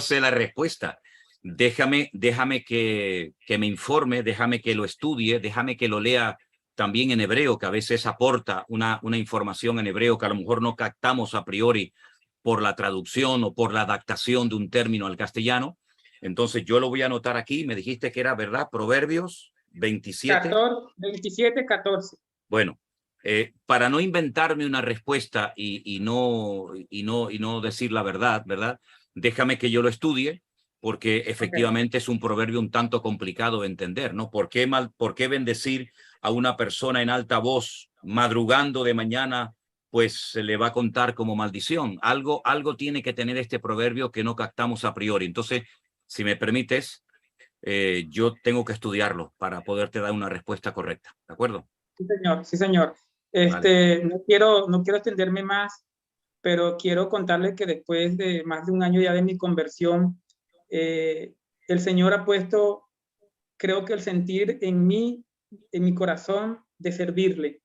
sé la respuesta. Déjame que me informe, déjame que lo estudie, déjame que lo lea también en hebreo, que a veces aporta una información en hebreo que a lo mejor no captamos a priori por la traducción o por la adaptación de un término al castellano. Entonces yo lo voy a anotar aquí. Me dijiste que era, ¿verdad? Proverbios 27. 27, 14. Bueno, para no inventarme una respuesta y no decir la verdad, ¿verdad? Déjame que yo lo estudie, porque efectivamente es un proverbio un tanto complicado de entender, ¿no? ¿Por qué bendecir a una persona en alta voz, madrugando de mañana pues se le va a contar como maldición. Algo tiene que tener este proverbio que no captamos a priori. Entonces, si me permites, yo tengo que estudiarlo para poderte dar una respuesta correcta. ¿De acuerdo? Sí, señor. Sí, señor. Vale. No quiero extenderme más, pero quiero contarles que después de más de un año ya de mi conversión, el Señor ha puesto, creo que el sentir en mi corazón de servirle.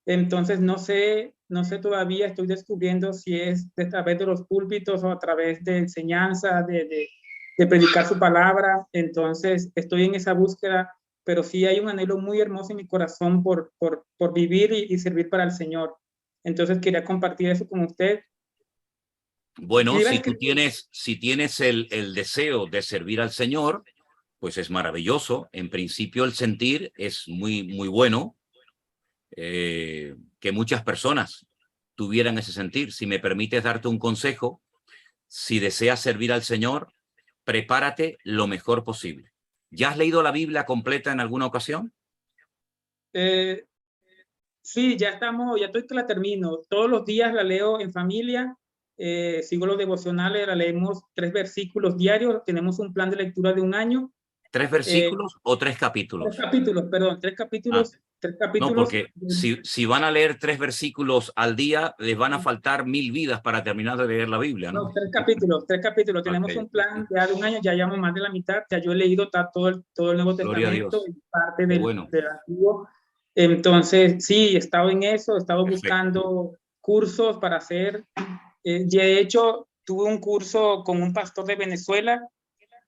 Entonces, no sé todavía, estoy descubriendo si es a través de los púlpitos o a través de enseñanza, de predicar su palabra. Entonces, estoy en esa búsqueda, pero sí hay un anhelo muy hermoso en mi corazón por vivir y servir para el Señor. Entonces, quería compartir eso con usted. Bueno, si tienes el deseo de servir al Señor, pues es maravilloso. En principio, el sentir es muy, muy bueno. Que muchas personas tuvieran ese sentir. Si me permites darte un consejo, si deseas servir al Señor, prepárate lo mejor posible. ¿Ya has leído la Biblia completa en alguna ocasión? Sí, ya estoy que la termino. Todos los días la leo en familia, sigo los devocionales, la leemos 3 versículos diarios, tenemos un plan de lectura de un año. ¿3 versículos o 3 capítulos? 3 capítulos, perdón, 3 capítulos. 3 capítulos. No, porque si van a leer 3 versículos al día, les van a faltar 1000 vidas para terminar de leer la Biblia, ¿no? No, 3 capítulos. Tenemos un plan ya de un año, ya llevamos más de la mitad, ya yo he leído todo el Nuevo Testamento y parte del Antiguo. Entonces, sí, he estado en eso, he estado buscando cursos para hacer. De hecho, tuve un curso con un pastor de Venezuela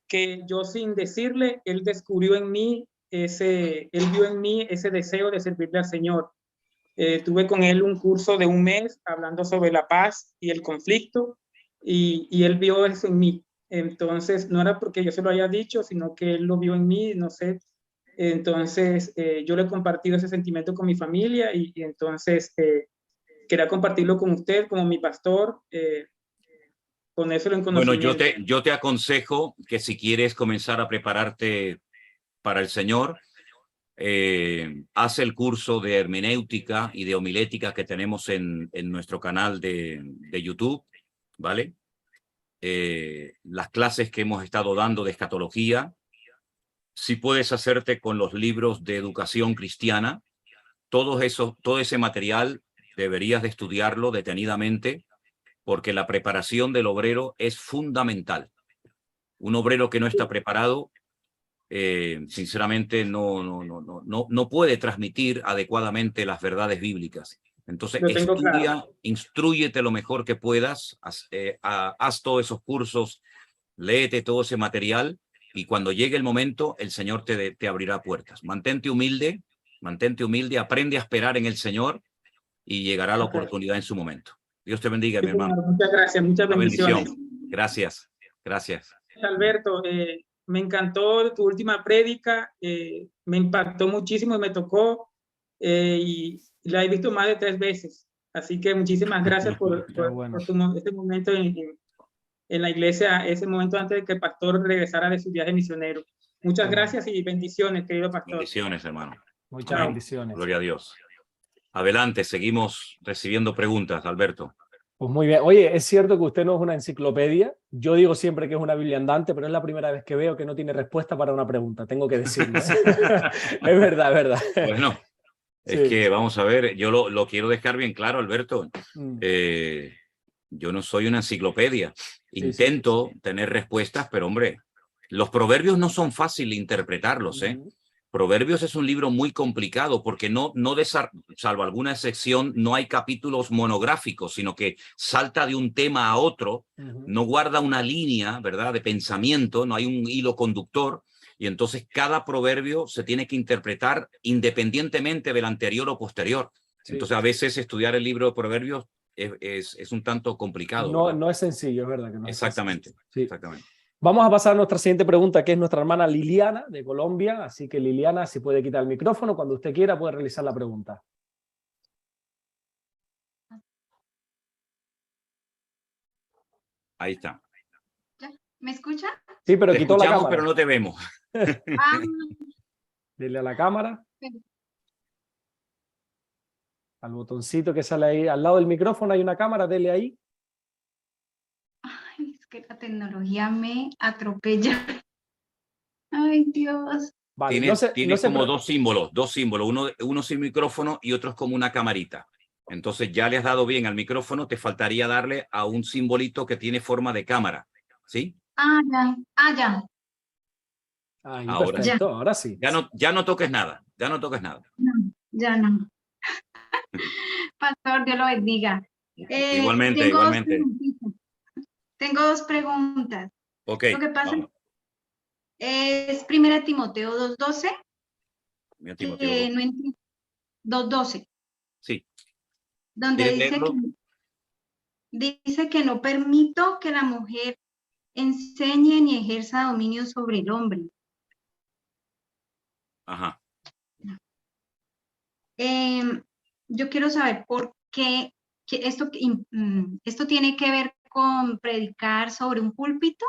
que yo sin decirle, él descubrió en mí él vio en mí ese deseo de servirle al Señor. Tuve con él un curso de un mes hablando sobre la paz y el conflicto y él vio eso en mí. Entonces, no era porque yo se lo haya dicho, sino que él lo vio en mí, no sé. Entonces, yo le he compartido ese sentimiento con mi familia y entonces quería compartirlo con usted como mi pastor. Ponérselo en conocimiento. Bueno, yo te aconsejo que si quieres comenzar a prepararte para el Señor, haz el curso de hermenéutica y de homilética que tenemos en nuestro canal de YouTube, ¿vale? Las clases que hemos estado dando de escatología, si puedes hacerte con los libros de educación cristiana, todo ese material deberías de estudiarlo detenidamente, porque la preparación del obrero es fundamental. Un obrero que no está preparado, sinceramente, no puede transmitir adecuadamente las verdades bíblicas. Entonces, estudia, instrúyete lo mejor que puedas, haz todos esos cursos, léete todo ese material y cuando llegue el momento, el Señor te abrirá puertas. Mantente humilde, aprende a esperar en el Señor y llegará la oportunidad en su momento. Dios te bendiga, mi hermano. Muchas gracias, muchas bendiciones. Gracias. Alberto, me encantó tu última prédica, me impactó muchísimo y me tocó y la he visto más de 3 veces. Así que muchísimas gracias por este momento en la iglesia, ese momento antes de que el pastor regresara de su viaje misionero. Muchas gracias y bendiciones, querido pastor. Bendiciones, hermano. Muchas bendiciones. Gloria a Dios. Adelante, seguimos recibiendo preguntas, Alberto. Pues muy bien. Oye, es cierto que usted no es una enciclopedia. Yo digo siempre que es una Biblia andante, pero es la primera vez que veo que no tiene respuesta para una pregunta. Tengo que decirlo. Es verdad, es verdad. Bueno, es que vamos a ver, yo lo quiero dejar bien claro, Alberto. Yo no soy una enciclopedia. Intento tener respuestas, pero hombre, los proverbios no son fáciles interpretarlos, ¿eh? Proverbios es un libro muy complicado porque salvo alguna excepción, no hay capítulos monográficos, sino que salta de un tema a otro, no guarda una línea, ¿verdad?, de pensamiento, no hay un hilo conductor, y entonces cada proverbio se tiene que interpretar independientemente del anterior o posterior. Entonces a veces estudiar el libro de proverbios es un tanto complicado. No es sencillo, es verdad que no. Exactamente. Vamos a pasar a nuestra siguiente pregunta, que es nuestra hermana Liliana, de Colombia. Así que Liliana, si puede quitar el micrófono, cuando usted quiera puede realizar la pregunta. Ahí está. ¿Me escucha? Sí, pero quitó la cámara. Pero no te vemos. Dile a la cámara. Al botoncito que sale ahí al lado del micrófono hay una cámara, dele ahí. Ay, es que la tecnología me atropella. Ay, Dios. Vale, Tiene como dos símbolos, uno sin micrófono y otro es como una camarita. Entonces ya le has dado bien al micrófono, te faltaría darle a un simbolito que tiene forma de cámara, ¿sí? Ah, ya. Ah, ya. Ahí, Ahora perfecto, ahora sí. ya no toques nada, ya no toques nada. No, ya no. Pastor, Dios lo bendiga. Igualmente, Tengo igualmente. Tengo dos preguntas. Ok, Lo que pasa vamos. es 1 Timoteo 2:12. Mira, Timoteo, No entiendo. 2:12. sí. Donde ¿Quieres leerlo? dice que no permito que la mujer enseñe ni ejerza dominio sobre el hombre. Ajá. Yo quiero saber por qué que esto tiene que ver con predicar sobre un púlpito.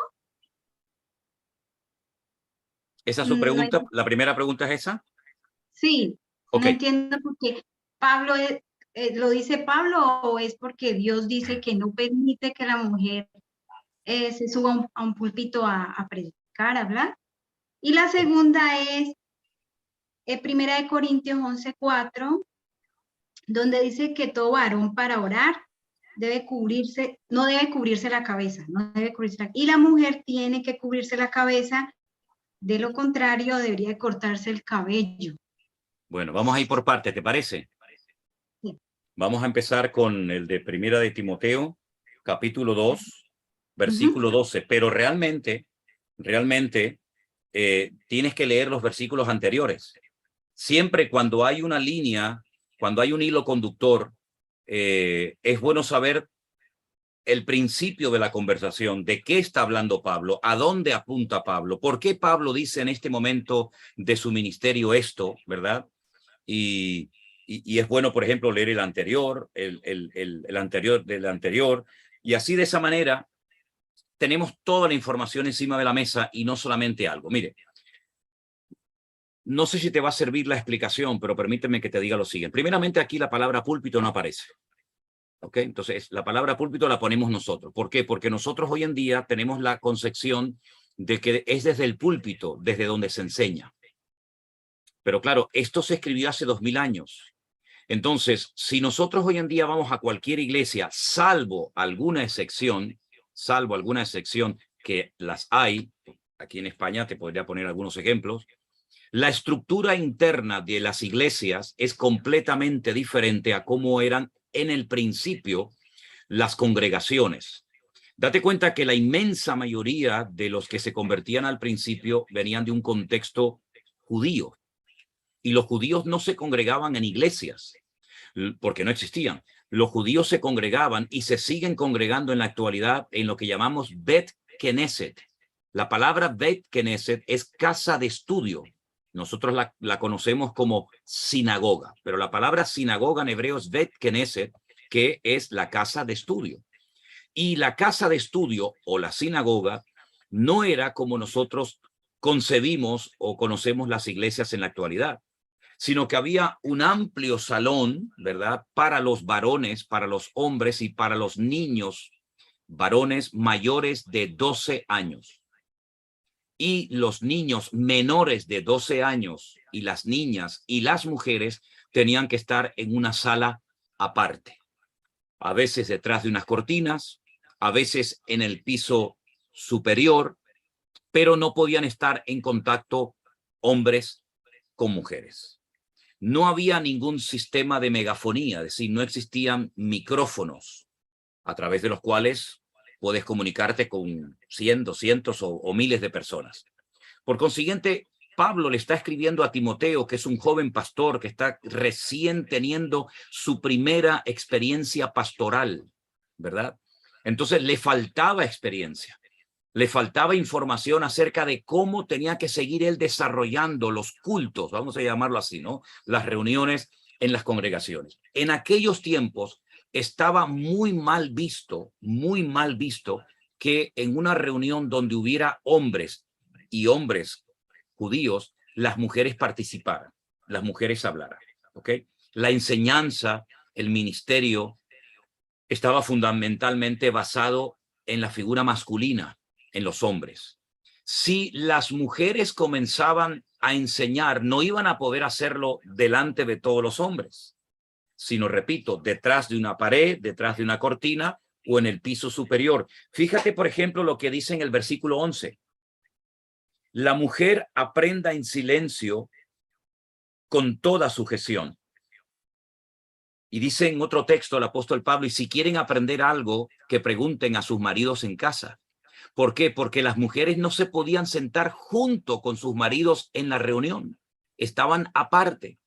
¿Esa es su No pregunta? ¿La primera pregunta es esa? Sí, Ok. no entiendo por qué Pablo lo dice Pablo, o es porque Dios dice que no permite que la mujer se suba a un púlpito a predicar, a hablar. Y la segunda es 1 Corintios 11:4, donde dice que todo varón para orar no debe cubrirse la cabeza, y la mujer tiene que cubrirse la cabeza, de lo contrario debería cortarse el cabello. Bueno, vamos a ir por partes, ¿te parece? Sí. Vamos a empezar con el de Primera de Timoteo, capítulo 2, versículo 12, pero realmente tienes que leer los versículos anteriores. Siempre cuando hay una línea, cuando hay un hilo conductor, es bueno saber el principio de la conversación, de qué está hablando Pablo, a dónde apunta Pablo, por qué Pablo dice en este momento de su ministerio esto, ¿verdad? Y es bueno, por ejemplo, leer el anterior, el anterior del anterior, y así de esa manera tenemos toda la información encima de la mesa y no solamente algo. Mire, no sé si te va a servir la explicación, pero permíteme que te diga lo siguiente. Primeramente, aquí la palabra púlpito no aparece. ¿Ok? Entonces, la palabra púlpito la ponemos nosotros. ¿Por qué? Porque nosotros hoy en día tenemos la concepción de que es desde el púlpito, desde donde se enseña. Pero claro, esto se escribió hace 2000 años. Entonces, si nosotros hoy en día vamos a cualquier iglesia, salvo alguna excepción que las hay, aquí en España te podría poner algunos ejemplos, la estructura interna de las iglesias es completamente diferente a cómo eran en el principio las congregaciones. Date cuenta que la inmensa mayoría de los que se convertían al principio venían de un contexto judío. Y los judíos no se congregaban en iglesias, porque no existían. Los judíos se congregaban y se siguen congregando en la actualidad en lo que llamamos Bet Knesset. La palabra Bet Knesset es casa de estudio. Nosotros la conocemos como sinagoga, pero la palabra sinagoga en hebreo es Bet Knesset, que es la casa de estudio. Y la casa de estudio o la sinagoga no era como nosotros concebimos o conocemos las iglesias en la actualidad, sino que había un amplio salón, ¿verdad?, para los varones, para los hombres y para los niños, varones mayores de 12 años. Y los niños menores de 12 años y las niñas y las mujeres tenían que estar en una sala aparte, a veces detrás de unas cortinas, a veces en el piso superior, pero no podían estar en contacto hombres con mujeres. No había ningún sistema de megafonía, es decir, no existían micrófonos a través de los cuales puedes comunicarte con 100, 200 o miles de personas. Por consiguiente, Pablo le está escribiendo a Timoteo, que es un joven pastor que está recién teniendo su primera experiencia pastoral, ¿verdad? Entonces le faltaba experiencia. Le faltaba información acerca de cómo tenía que seguir él desarrollando los cultos, vamos a llamarlo así, ¿no? Las reuniones en las congregaciones. En aquellos tiempos estaba muy mal visto que en una reunión donde hubiera hombres y hombres judíos, las mujeres participaran, las mujeres hablaran, ¿ok? La enseñanza el ministerio estaba fundamentalmente basado en la figura masculina, en los hombres. Si las mujeres comenzaban a enseñar, no iban a poder hacerlo delante de todos los hombres, sino, repito, detrás de una pared, detrás de una cortina o en el piso superior. Fíjate, por ejemplo, lo que dice en el versículo 11. La mujer aprenda en silencio con toda sujeción. Y dice en otro texto el apóstol Pablo, y si quieren aprender algo, que pregunten a sus maridos en casa. ¿Por qué? Porque las mujeres no se podían sentar junto con sus maridos en la reunión. Estaban aparte.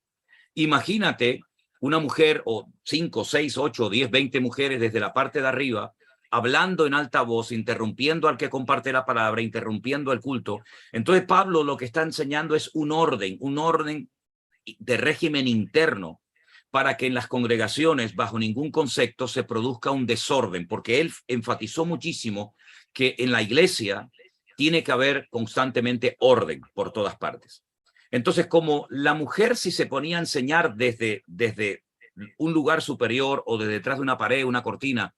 Imagínate una mujer o 5, 6, 8, 10, 20 mujeres desde la parte de arriba, hablando en alta voz, interrumpiendo al que comparte la palabra, interrumpiendo el culto. Entonces Pablo lo que está enseñando es un orden de régimen interno, para que en las congregaciones, bajo ningún concepto, se produzca un desorden, porque él enfatizó muchísimo que en la iglesia tiene que haber constantemente orden por todas partes. Entonces, como la mujer, si se ponía a enseñar desde un lugar superior o de detrás de una pared, una cortina,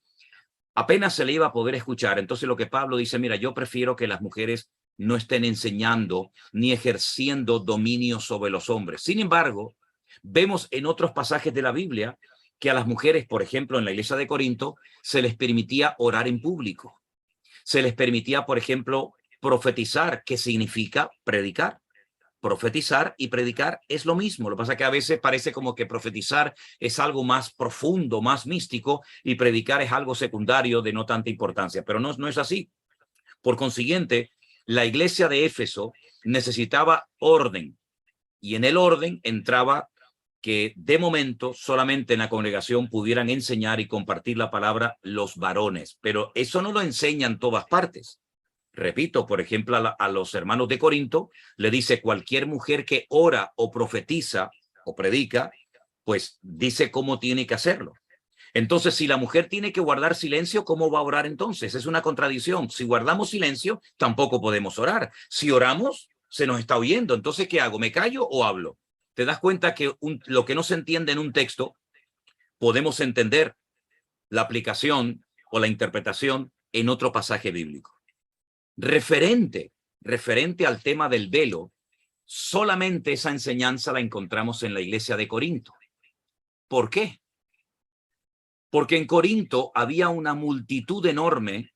apenas se le iba a poder escuchar. Entonces lo que Pablo dice, mira, yo prefiero que las mujeres no estén enseñando ni ejerciendo dominio sobre los hombres. Sin embargo, vemos en otros pasajes de la Biblia que a las mujeres, por ejemplo, en la iglesia de Corinto, se les permitía orar en público. Se les permitía, por ejemplo, profetizar, que significa predicar. Profetizar y predicar es lo mismo. Lo que pasa es que a veces parece como que profetizar es algo más profundo, más místico, y predicar es algo secundario de no tanta importancia. Pero no es así. Por consiguiente, la iglesia de Éfeso necesitaba orden, y en el orden entraba que de momento solamente en la congregación pudieran enseñar y compartir la palabra los varones, pero eso no lo enseñan en todas partes. Repito, por ejemplo, a los hermanos de Corinto le dice cualquier mujer que ora o profetiza o predica, pues dice cómo tiene que hacerlo. Entonces, si la mujer tiene que guardar silencio, ¿cómo va a orar entonces? Es una contradicción. Si guardamos silencio, tampoco podemos orar. Si oramos, se nos está oyendo. Entonces, ¿qué hago? ¿Me callo o hablo? Te das cuenta que lo que no se entiende en un texto, podemos entender la aplicación o la interpretación en otro pasaje bíblico. Referente al tema del velo, solamente esa enseñanza la encontramos en la iglesia de Corinto. ¿Por qué? Porque en Corinto había una multitud enorme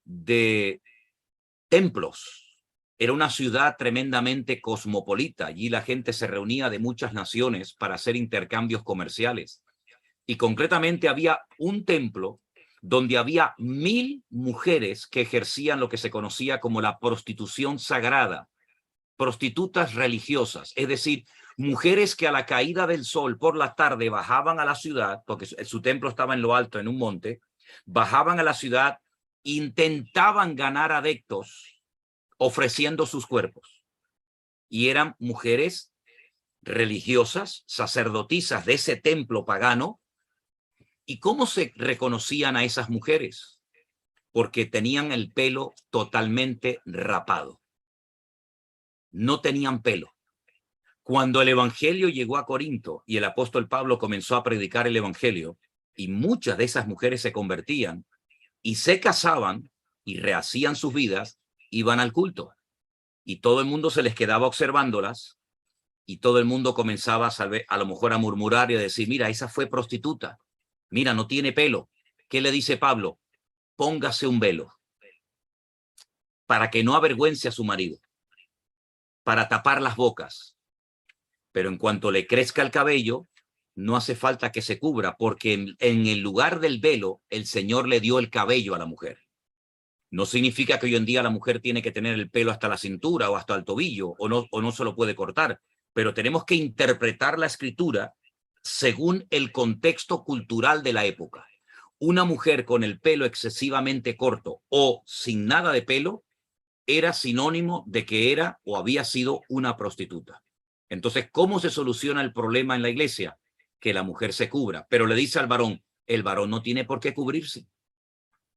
de templos. Era una ciudad tremendamente cosmopolita. Allí la gente se reunía de muchas naciones para hacer intercambios comerciales. Y concretamente había un templo donde había 1000 mujeres que ejercían lo que se conocía como la prostitución sagrada, prostitutas religiosas, es decir, mujeres que a la caída del sol por la tarde bajaban a la ciudad, porque su templo estaba en lo alto, en un monte, bajaban a la ciudad, intentaban ganar adeptos ofreciendo sus cuerpos. Y eran mujeres religiosas, sacerdotisas de ese templo pagano. ¿Y cómo se reconocían a esas mujeres? Porque tenían el pelo totalmente rapado. No tenían pelo. Cuando el evangelio llegó a Corinto y el apóstol Pablo comenzó a predicar el evangelio, y muchas de esas mujeres se convertían y se casaban y rehacían sus vidas, iban al culto. Y todo el mundo se les quedaba observándolas, y todo el mundo comenzaba a lo mejor a murmurar y a decir, mira, esa fue prostituta. Mira, no tiene pelo. ¿Qué le dice Pablo? Póngase un velo para que no avergüence a su marido, para tapar las bocas. Pero en cuanto le crezca el cabello, no hace falta que se cubra, porque en el lugar del velo, el Señor le dio el cabello a la mujer. No significa que hoy en día la mujer tiene que tener el pelo hasta la cintura o hasta el tobillo, o no se lo puede cortar, pero tenemos que interpretar la escritura según el contexto cultural de la época. Una mujer con el pelo excesivamente corto o sin nada de pelo era sinónimo de que era o había sido una prostituta. Entonces, ¿cómo se soluciona el problema en la iglesia? Que la mujer se cubra, pero le dice al varón, el varón no tiene por qué cubrirse,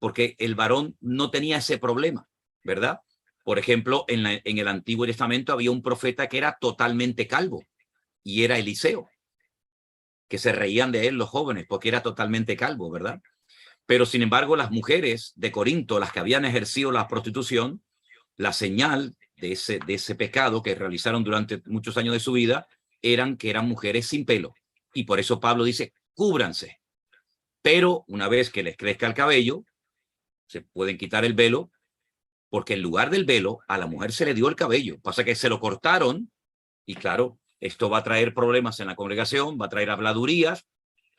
porque el varón no tenía ese problema, ¿verdad? Por ejemplo, en el Antiguo Testamento había un profeta que era totalmente calvo, y era Eliseo. que se reían de él los jóvenes porque era totalmente calvo, ¿verdad? Pero sin embargo, las mujeres de Corinto, las que habían ejercido la prostitución, la señal de ese pecado que realizaron durante muchos años de su vida eran que eran mujeres sin pelo. Y por eso Pablo dice, cúbranse. Pero una vez que les crezca el cabello, se pueden quitar el velo, porque en lugar del velo, a la mujer se le dio el cabello. Pasa que se lo cortaron y claro, esto va a traer problemas en la congregación, va a traer habladurías,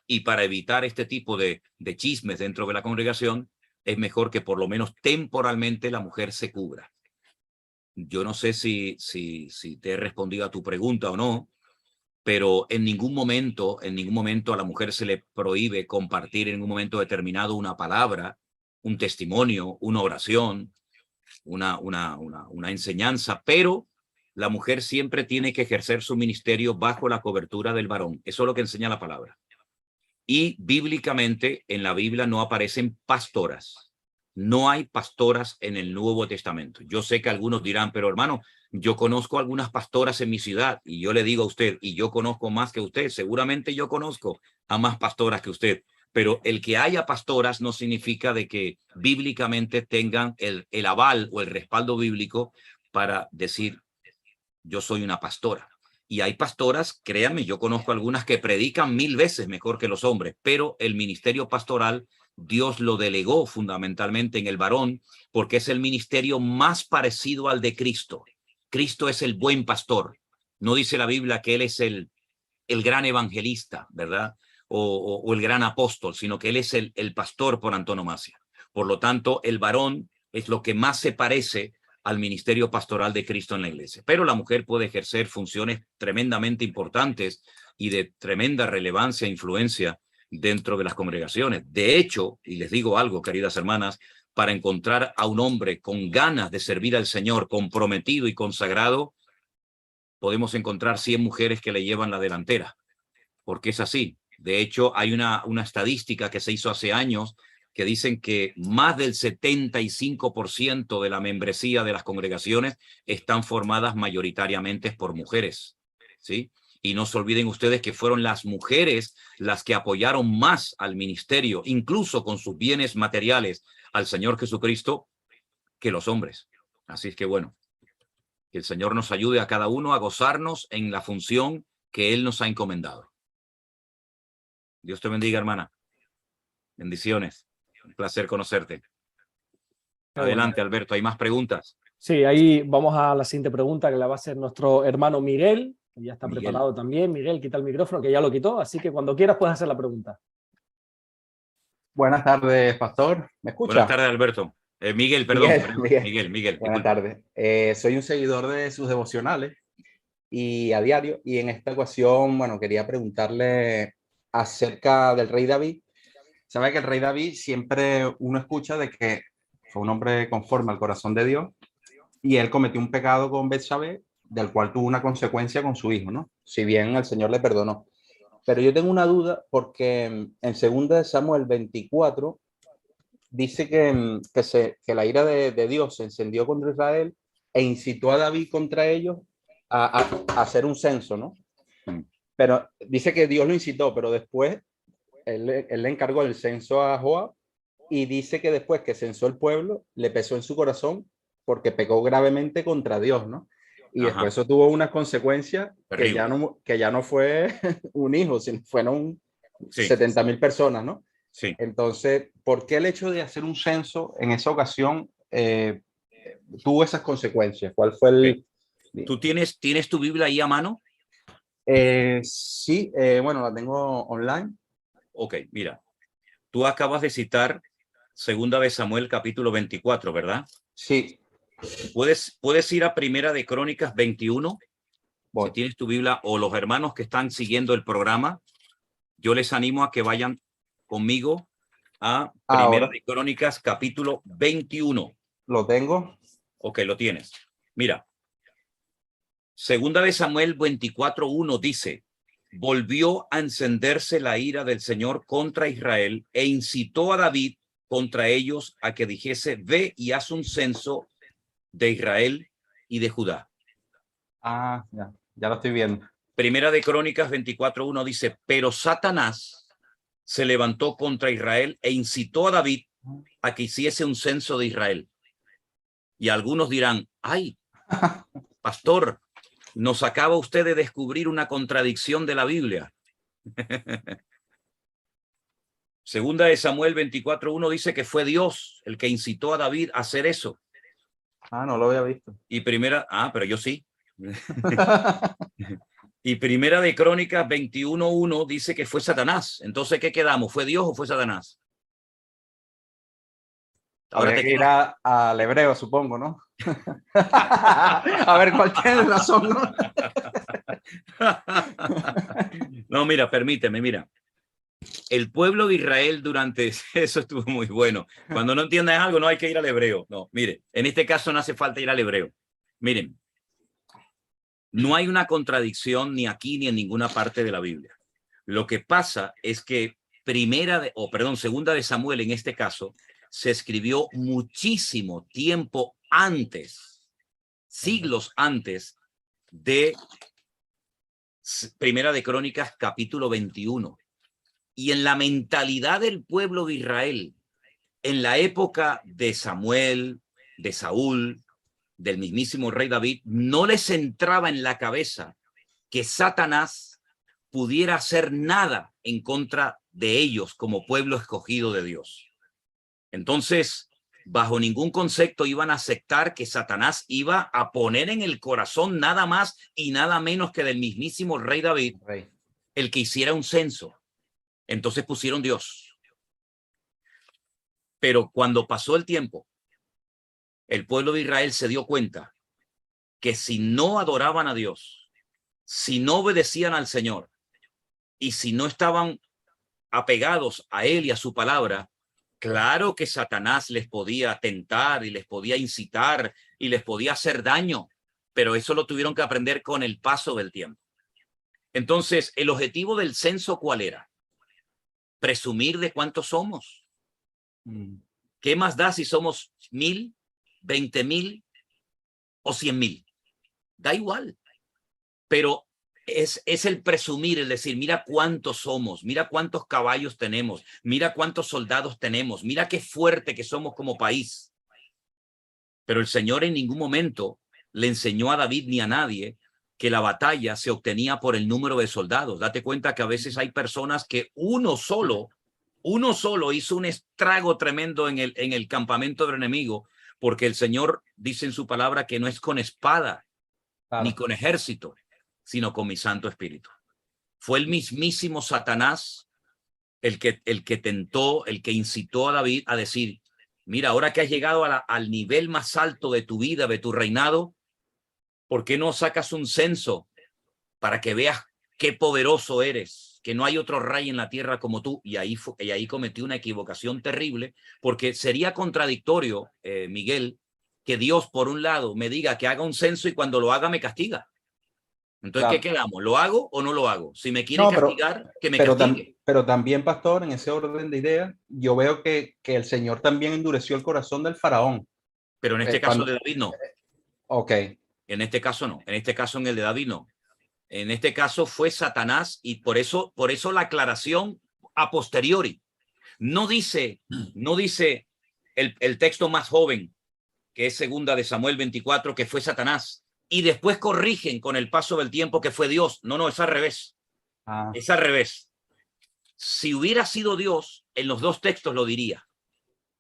y para evitar este tipo de chismes dentro de la congregación, es mejor que por lo menos temporalmente la mujer se cubra. Yo no sé si te he respondido a tu pregunta o no, pero en ningún momento a la mujer se le prohíbe compartir en un momento determinado una palabra, un testimonio, una oración, una enseñanza, pero la mujer siempre tiene que ejercer su ministerio bajo la cobertura del varón. Eso es lo que enseña la palabra. Y bíblicamente en la Biblia no aparecen pastoras. No hay pastoras en el Nuevo Testamento. Yo sé que algunos dirán, pero hermano, yo conozco algunas pastoras en mi ciudad, y yo le digo a usted, y yo conozco más que usted, seguramente yo conozco a más pastoras que usted, pero el que haya pastoras no significa de que bíblicamente tengan el aval o el respaldo bíblico para decir, yo soy una pastora. Y hay pastoras, créanme, yo conozco algunas que predican 1000 veces mejor que los hombres, pero el ministerio pastoral Dios lo delegó fundamentalmente en el varón porque es el ministerio más parecido al de Cristo. Cristo es el buen pastor. No dice la Biblia que Él es el gran evangelista, ¿verdad? O el gran apóstol, sino que Él es el pastor por antonomasia. Por lo tanto, el varón es lo que más se parece al ministerio pastoral de Cristo en la iglesia. Pero la mujer puede ejercer funciones tremendamente importantes y de tremenda relevancia e influencia dentro de las congregaciones. De hecho, y les digo algo, queridas hermanas, para encontrar a un hombre con ganas de servir al Señor, comprometido y consagrado, podemos encontrar 100 mujeres que le llevan la delantera, porque es así. De hecho, hay una estadística que se hizo hace años que dicen que más del 75% de la membresía de las congregaciones están formadas mayoritariamente por mujeres, ¿sí? Y no se olviden ustedes que fueron las mujeres las que apoyaron más al ministerio, incluso con sus bienes materiales, al Señor Jesucristo, que los hombres. Así es que bueno, que el Señor nos ayude a cada uno a gozarnos en la función que Él nos ha encomendado. Dios te bendiga, hermana. Bendiciones. Un placer conocerte. Adelante, Alberto. ¿Hay más preguntas? Sí, ahí vamos a la siguiente pregunta que la va a hacer nuestro hermano Miguel, que ya está preparado también. Miguel, quita el micrófono, que ya lo quitó, así que cuando quieras puedes hacer la pregunta. Buenas tardes, pastor. ¿Me escucha? Buenas tardes, Alberto. Miguel, perdón. Miguel. Buenas tardes. Soy un seguidor de sus devocionales y a diario, y en esta ocasión, bueno, quería preguntarle acerca del rey David. Sabe que el rey David siempre uno escucha de que fue un hombre conforme al corazón de Dios y él cometió un pecado con Betsabé, del cual tuvo una consecuencia con su hijo, ¿no? Si bien el Señor le perdonó. Pero yo tengo una duda porque en 2 Samuel 24 dice que la ira de Dios se encendió contra Israel e incitó a David contra ellos a hacer un censo, ¿no? Pero dice que Dios lo incitó, pero después él le encargó el censo a Joab y dice que después que censó el pueblo, le pesó en su corazón porque pecó gravemente contra Dios, ¿no? Y después eso tuvo unas consecuencias que ya no fue un hijo, sino fueron 70,000 personas, ¿no? Sí. Entonces, ¿por qué el hecho de hacer un censo en esa ocasión tuvo esas consecuencias? ¿Cuál fue el...? ¿Tú tienes tu Biblia ahí a mano? Sí, bueno, la tengo online. Ok, mira. Tú acabas de citar 2 Samuel capítulo 24, ¿verdad? Sí. ¿Puedes ir a Primera de Crónicas 21? Bueno. Si tienes tu Biblia, o los hermanos que están siguiendo el programa, yo les animo a que vayan conmigo a Primera de Crónicas capítulo 21. ¿Lo tengo? Ok, lo tienes. Mira, 2 Samuel 24:1 dice: volvió a encenderse la ira del Señor contra Israel e incitó a David contra ellos a que dijese: ve y haz un censo de Israel y de Judá. Ya lo estoy viendo. Primera de Crónicas 24:1 dice, pero Satanás se levantó contra Israel e incitó a David a que hiciese un censo de Israel. Y algunos dirán, ay, pastor, nos acaba usted de descubrir una contradicción de la Biblia. Segunda de Samuel 24:1 dice que fue Dios el que incitó a David a hacer eso. Ah, no lo había visto. Y pero yo sí. Y Primera de Crónicas 21:1 dice que fue Satanás. Entonces, ¿qué quedamos? ¿Fue Dios o fue Satanás? Ahora te que ir al hebreo, supongo, ¿no? A ver cuál tiene razón, ¿no? No, mira, permíteme, mira. El pueblo de Israel durante... Eso estuvo muy bueno. Cuando no entiendes algo, no hay que ir al hebreo. No, mire, en este caso no hace falta ir al hebreo. Miren, no hay una contradicción ni aquí ni en ninguna parte de la Biblia. Lo que pasa es que Segunda de Samuel, en este caso, se escribió muchísimo tiempo antes, siglos antes de Primera de Crónicas, capítulo 21. Y en la mentalidad del pueblo de Israel, en la época de Samuel, de Saúl, del mismísimo rey David, no les entraba en la cabeza que Satanás pudiera hacer nada en contra de ellos como pueblo escogido de Dios. Entonces, bajo ningún concepto iban a aceptar que Satanás iba a poner en el corazón nada más y nada menos que del mismísimo rey David, el que hiciera un censo. Entonces pusieron Dios. Pero cuando pasó el tiempo, el pueblo de Israel se dio cuenta que si no adoraban a Dios, si no obedecían al Señor y si no estaban apegados a Él y a su palabra, claro que Satanás les podía tentar y les podía incitar y les podía hacer daño, pero eso lo tuvieron que aprender con el paso del tiempo. Entonces, el objetivo del censo, ¿cuál era? Presumir de cuántos somos. ¿Qué más da si somos 1,000, 20,000 o 100,000? Da igual. Pero es el presumir, el decir, mira cuántos somos, mira cuántos caballos tenemos, mira cuántos soldados tenemos, mira qué fuerte que somos como país. Pero el Señor en ningún momento le enseñó a David ni a nadie que la batalla se obtenía por el número de soldados. Date cuenta que a veces hay personas que uno solo hizo un estrago tremendo en el campamento del enemigo, porque el Señor dice en su palabra que no es con espada ni con ejército, sino con mi Santo Espíritu. Fue el mismísimo Satanás el que tentó, el que incitó a David a decir, mira, ahora que has llegado al nivel más alto de tu vida, de tu reinado, ¿por qué no sacas un censo para que veas qué poderoso eres? Que no hay otro rey en la tierra como tú. Y ahí cometió una equivocación terrible, porque sería contradictorio, Miguel, que Dios, por un lado, me diga que haga un censo y cuando lo haga me castiga. Entonces, claro, ¿qué quedamos? ¿Lo hago o no lo hago? Si me quiere castigar, que me castigue. Pero también, pastor, en ese orden de ideas, yo veo que el Señor también endureció el corazón del faraón. Pero en este caso de David no. Ok. En este caso no. En este caso en el de David no. En este caso fue Satanás, y por eso la aclaración a posteriori. No dice el texto más joven, que es Segunda de Samuel 24, que fue Satanás, y después corrigen con el paso del tiempo que fue Dios. No, es al revés. Es al revés. Si hubiera sido Dios, en los dos textos lo diría.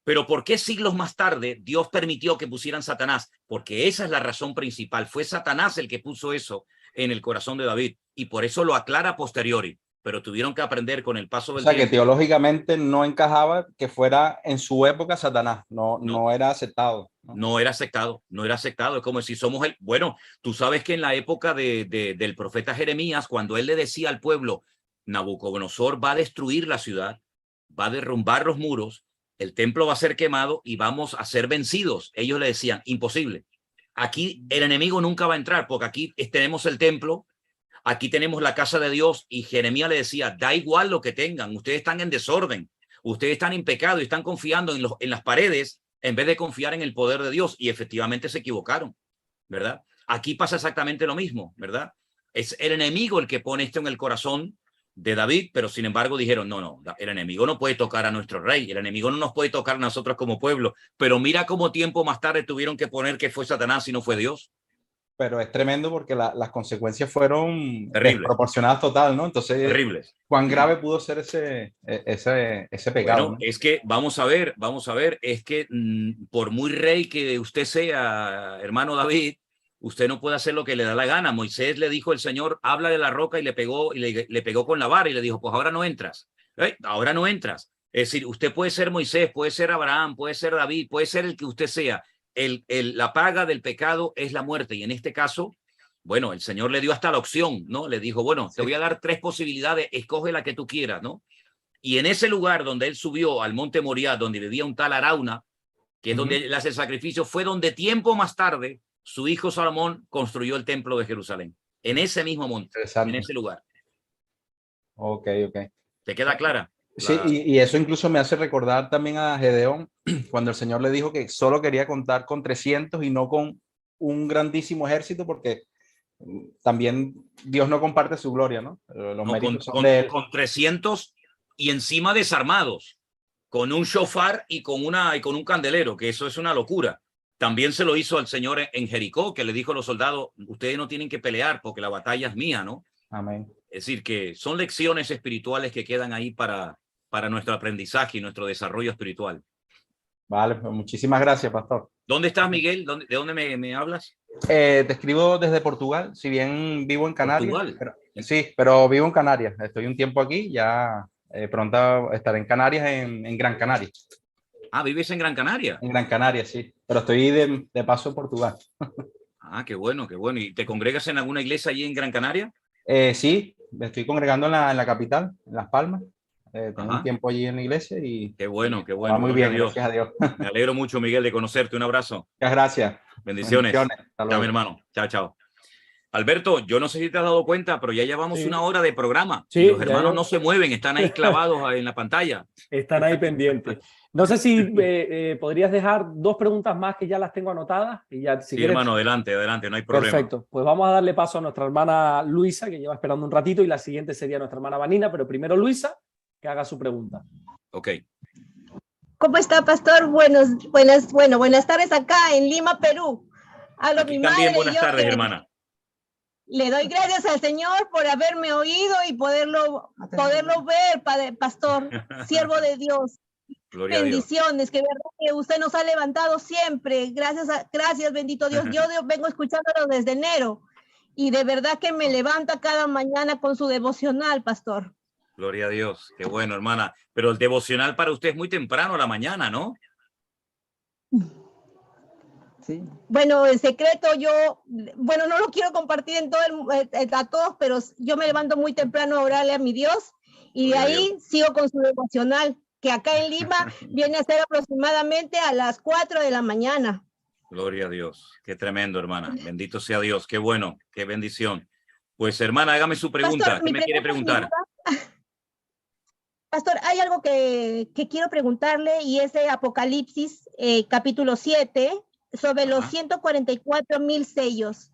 Pero ¿por qué siglos más tarde Dios permitió que pusieran Satanás? Porque esa es la razón principal. Fue Satanás el que puso eso en el corazón de David, y por eso lo aclara a posteriori. Pero tuvieron que aprender con el paso del tiempo. O sea, que teológicamente no encajaba que fuera en su época Satanás. No era aceptado. No era aceptado. Es como si somos el... Bueno, tú sabes que en la época del profeta Jeremías, cuando él le decía al pueblo, Nabucodonosor va a destruir la ciudad, va a derrumbar los muros, el templo va a ser quemado y vamos a ser vencidos. Ellos le decían, imposible. Aquí el enemigo nunca va a entrar, porque aquí tenemos el templo, aquí tenemos la casa de Dios, y Jeremías le decía, da igual lo que tengan, ustedes están en desorden, ustedes están en pecado y están confiando en las paredes en vez de confiar en el poder de Dios, y efectivamente se equivocaron, ¿verdad? Aquí pasa exactamente lo mismo, ¿verdad? Es el enemigo el que pone esto en el corazón de David, pero sin embargo dijeron, no, el enemigo no puede tocar a nuestro rey, el enemigo no nos puede tocar a nosotros como pueblo, pero mira cómo tiempo más tarde tuvieron que poner que fue Satanás y no fue Dios. Pero es tremendo porque las consecuencias fueron Terribles. desproporcionadas total, ¿no? Entonces, Terribles. ¿cuán grave pudo ser ese pecado? Bueno, ¿no? es que vamos a ver, es que por muy rey que usted sea, hermano David, usted no puede hacer lo que le da la gana. Moisés le dijo el Señor, habla de la roca y le pegó con la vara y le dijo, pues ahora no entras. Ahora no entras. Es decir, usted puede ser Moisés, puede ser Abraham, puede ser David, puede ser el que usted sea. La paga del pecado es la muerte. Y en este caso, bueno, el Señor le dio hasta la opción, ¿no? Le dijo, bueno, te voy a dar 3 posibilidades, escoge la que tú quieras, ¿no? Y en ese lugar donde él subió al monte Moriah, donde vivía un tal Arauna, que es donde él hace el sacrificio, fue donde tiempo más tarde su hijo Salomón construyó el templo de Jerusalén. En ese mismo monte, en ese lugar. Ok. ¿Te queda clara? Sí, y eso incluso me hace recordar también a Gedeón, cuando el Señor le dijo que solo quería contar con 300 y no con un grandísimo ejército, porque también Dios no comparte su gloria, ¿no? Los méritos son de él. Con 300 y encima desarmados, con un shofar y con un candelero, que eso es una locura. También se lo hizo al Señor en Jericó, que le dijo a los soldados, ustedes no tienen que pelear porque la batalla es mía, ¿no? Amén. Es decir, que son lecciones espirituales que quedan ahí para nuestro aprendizaje y nuestro desarrollo espiritual. Vale, pues muchísimas gracias, pastor. ¿Dónde estás, Miguel? ¿De dónde me hablas? Te escribo desde Portugal, si bien vivo en Canarias. ¿Portugal? Pero vivo en Canarias. Estoy un tiempo aquí, ya pronto estaré en Canarias, en Gran Canaria. Ah, ¿vives en Gran Canaria? En Gran Canaria, sí. Pero estoy de paso en Portugal. Ah, qué bueno, qué bueno. ¿Y te congregas en alguna iglesia allí en Gran Canaria? Sí, me estoy congregando en la capital, en Las Palmas. Tengo un tiempo allí en la iglesia y... Qué bueno, qué bueno. Va muy bien, gracias a Dios. Me alegro mucho, Miguel, de conocerte. Un abrazo. Muchas gracias. Bendiciones. Chao, mi hermano. Chao, chao. Alberto, yo no sé si te has dado cuenta, pero ya llevamos una hora de programa. Sí, y los hermanos no se mueven, están ahí clavados en la pantalla. Están ahí pendientes. No sé si podrías dejar 2 preguntas más que ya las tengo anotadas. Y ya, si quieres... hermano, adelante, no hay problema. Perfecto. Pues vamos a darle paso a nuestra hermana Luisa, que lleva esperando un ratito, y la siguiente sería nuestra hermana Vanina, pero primero Luisa, que haga su pregunta. Ok. ¿Cómo está, pastor? Buenas tardes acá en Lima, Perú. Aquí también buenas tardes, hermana. Le doy gracias al Señor por haberme oído y poderlo ver, pastor, siervo de Dios. Gloria bendiciones, que verdad que usted nos ha levantado siempre. Gracias, bendito Dios. Yo vengo escuchándolo desde enero y de verdad que me levanta cada mañana con su devocional, pastor. Gloria a Dios, qué bueno, hermana. Pero el devocional para usted es muy temprano a la mañana, ¿no? Sí. Bueno, el secreto no lo quiero compartir a todos, pero yo me levanto muy temprano a orarle a mi Dios y de ahí sigo con su devocional, que acá en Lima viene a ser aproximadamente a las 4 de la mañana. Gloria a Dios, qué tremendo, hermana. Bendito sea Dios, qué bueno, qué bendición. Pues, hermana, hágame su pregunta. Pastor, ¿Qué me quiere preguntar? Pastor, hay algo que quiero preguntarle y es de Apocalipsis, capítulo 7, sobre los 144,000 sellos.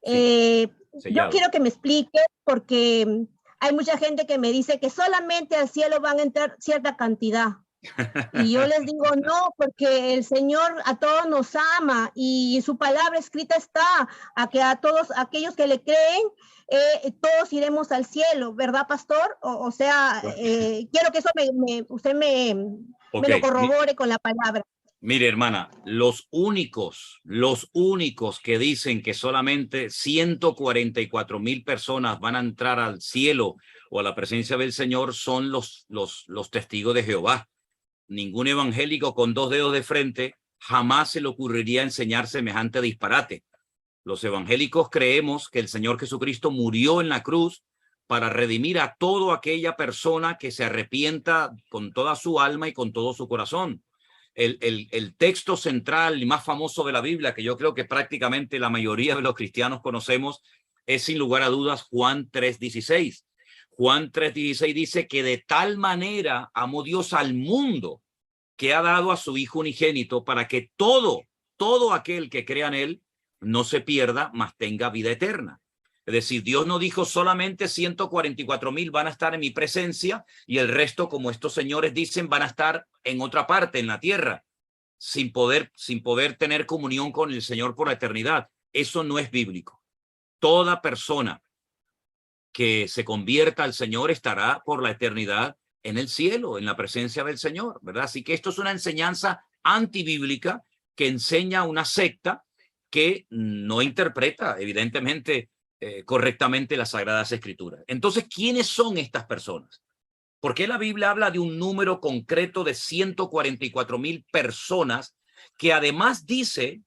Yo quiero que me explique porque hay mucha gente que me dice que solamente al cielo van a entrar cierta cantidad. Y yo les digo no, porque el Señor a todos nos ama y su palabra escrita está a todos aquellos que le creen, todos iremos al cielo, ¿verdad, pastor? O sea, quiero que eso usted me lo corrobore con la palabra. Mire, hermana, los únicos que dicen que solamente 144,000 personas van a entrar al cielo o a la presencia del Señor son los testigos de Jehová. Ningún evangélico con 2 dedos de frente jamás se le ocurriría enseñar semejante disparate. Los evangélicos creemos que el Señor Jesucristo murió en la cruz para redimir a toda aquella persona que se arrepienta con toda su alma y con todo su corazón. El texto central y más famoso de la Biblia, que yo creo que prácticamente la mayoría de los cristianos conocemos, es sin lugar a dudas Juan 3:16. Juan 3:16 dice que de tal manera amó Dios al mundo que ha dado a su Hijo unigénito para que todo aquel que crea en él no se pierda, mas tenga vida eterna. Es decir, Dios no dijo solamente 144,000 van a estar en mi presencia y el resto, como estos señores dicen, van a estar en otra parte, en la tierra, sin poder tener comunión con el Señor por la eternidad. Eso no es bíblico. Toda persona que se convierta al Señor estará por la eternidad en el cielo, en la presencia del Señor, ¿verdad? Así que esto es una enseñanza antibíblica que enseña una secta que no interpreta, evidentemente, correctamente las Sagradas Escrituras. Entonces, ¿quiénes son estas personas? ¿Por qué la Biblia habla de un número concreto de 144,000 personas que además dice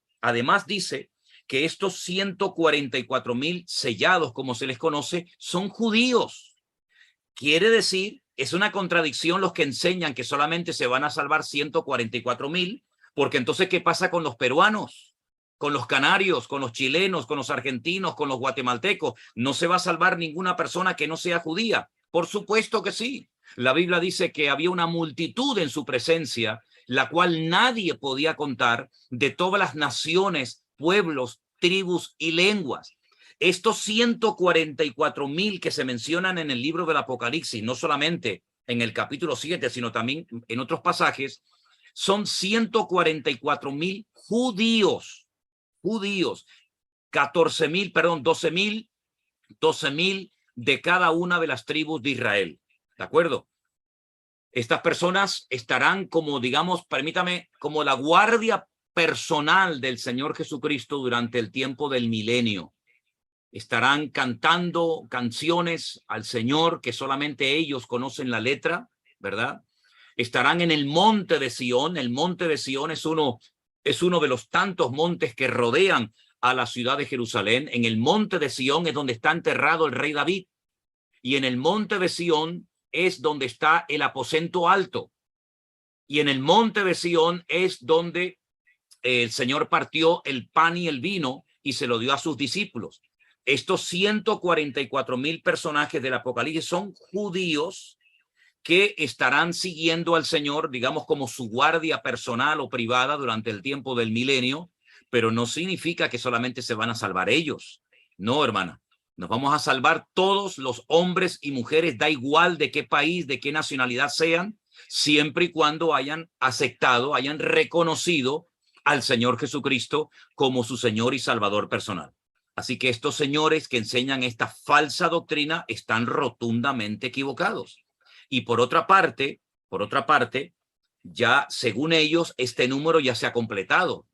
que estos 144,000 sellados, como se les conoce, son judíos? Quiere decir, es una contradicción los que enseñan que solamente se van a salvar 144,000, porque entonces, ¿qué pasa con los peruanos, con los canarios, con los chilenos, con los argentinos, con los guatemaltecos? ¿No se va a salvar ninguna persona que no sea judía? Por supuesto que sí. La Biblia dice que había una multitud en su presencia, la cual nadie podía contar, de todas las naciones, pueblos, tribus y lenguas. Estos 144,000 que se mencionan en el libro del Apocalipsis, no solamente en el capítulo 7, sino también en otros pasajes, son 144,000 judíos. 12,000 de cada una de las tribus de Israel. ¿De acuerdo? Estas personas estarán como, digamos, permítame, como la guardia personal del Señor Jesucristo durante el tiempo del milenio. Estarán cantando canciones al Señor que solamente ellos conocen la letra, ¿verdad? Estarán en el monte de Sión. El monte de Sión es uno de los tantos montes que rodean a la ciudad de Jerusalén. En el monte de Sión es donde está enterrado el rey David. Y en el monte de Sión es donde está el aposento alto. Y en el monte de Sión es donde el Señor partió el pan y el vino y se lo dio a sus discípulos. Estos 144,000 personajes del Apocalipsis son judíos que estarán siguiendo al Señor, digamos, como su guardia personal o privada durante el tiempo del milenio, pero no significa que solamente se van a salvar ellos. No, hermana. Nos vamos a salvar todos los hombres y mujeres, da igual de qué país, de qué nacionalidad sean, siempre y cuando hayan aceptado, hayan reconocido al Señor Jesucristo como su Señor y Salvador personal. Así que estos señores que enseñan esta falsa doctrina están rotundamente equivocados. Y por otra parte, ya según ellos, este número ya se ha completado.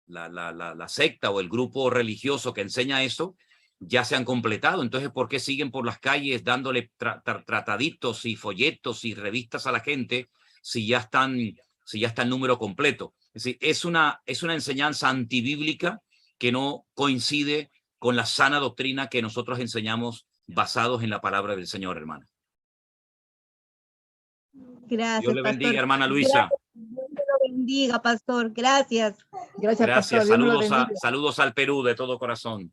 La secta o el grupo religioso que enseña eso ya se han completado. Entonces, ¿por qué siguen por las calles dándole trataditos y folletos y revistas a la gente si ya está el número completo? Es decir, es una enseñanza antibíblica que no coincide con la sana doctrina que nosotros enseñamos basados en la palabra del Señor, hermana. Gracias, Dios le bendiga, pastor. hermana Luisa. Dios lo bendiga, pastor. Gracias. Gracias, pastor. Dios me lo bendiga. Saludos al Perú de todo corazón.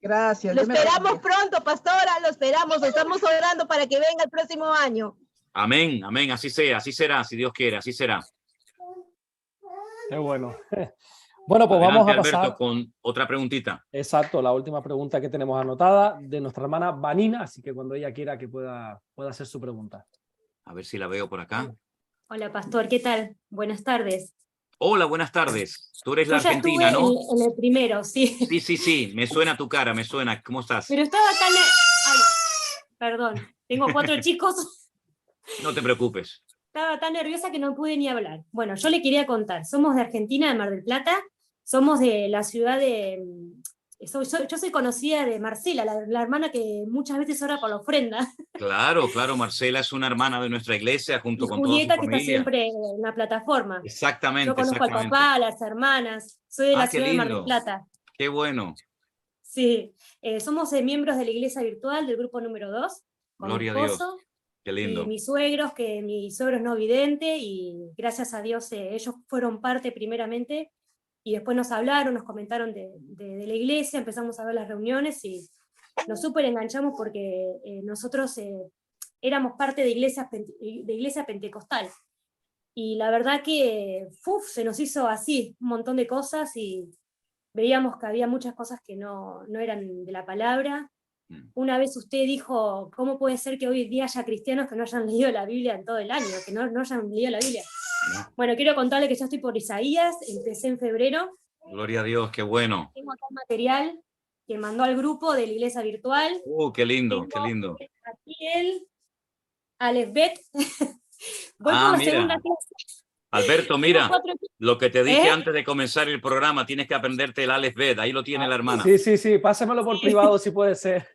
Gracias. Lo esperamos pronto, pastora, lo esperamos. Estamos orando para que venga el próximo año. Amén, amén. Así sea, así será, si Dios quiere, así será. Qué bueno. Bueno, pues Adelante, vamos a pasar Alberto, con otra preguntita. Exacto, la última pregunta que tenemos anotada de nuestra hermana Vanina, así que cuando ella quiera que pueda hacer su pregunta. A ver si la veo por acá. Hola, pastor, ¿qué tal? Buenas tardes. Hola, buenas tardes. Tú eres la Yo ya argentina, estuve ¿no? en el primero, sí. Sí, me suena tu cara, me suena. ¿Cómo estás? Pero estaba tan... Ay, perdón, tengo 4 chicos. No te preocupes. Estaba tan nerviosa que no pude ni hablar. Bueno, yo le quería contar. Somos de Argentina, de Mar del Plata. Somos de la ciudad de... Yo soy conocida de Marcela, la hermana que muchas veces ora por la ofrenda. Claro, Marcela es una hermana de nuestra iglesia junto Y con Julieta, toda su que está familia. siempre en la plataforma. Exactamente, Yo conozco al papá, a las hermanas. Soy de la ciudad de Mar del Plata. Qué bueno. Sí, somos miembros de la iglesia virtual del grupo número 2. Con Gloria mi a esposo, Dios. Qué lindo. Y mis suegros, que mi suegro es no vidente, y gracias a Dios ellos fueron parte primeramente, y después nos hablaron, nos comentaron de la iglesia, empezamos a ver las reuniones, y nos súper enganchamos porque nosotros éramos parte de iglesia pentecostal. Y la verdad que se nos hizo así, un montón de cosas, y veíamos que había muchas cosas que no eran de la palabra. Una vez usted dijo, ¿cómo puede ser que hoy en día haya cristianos que no hayan leído la Biblia en todo el año, que no hayan leído la Biblia? Bueno, quiero contarle que yo estoy por Isaías, empecé en febrero. Gloria a Dios, qué bueno. Tengo acá material que mandó al grupo de la iglesia virtual. Qué lindo, qué lindo. Aquí el Alefbet. Voy por la segunda clase. Alberto, mira, lo que te dije antes de comenzar el programa, tienes que aprenderte el Alefbet, ahí lo tiene la hermana. Sí, pásamelo por privado si puede ser.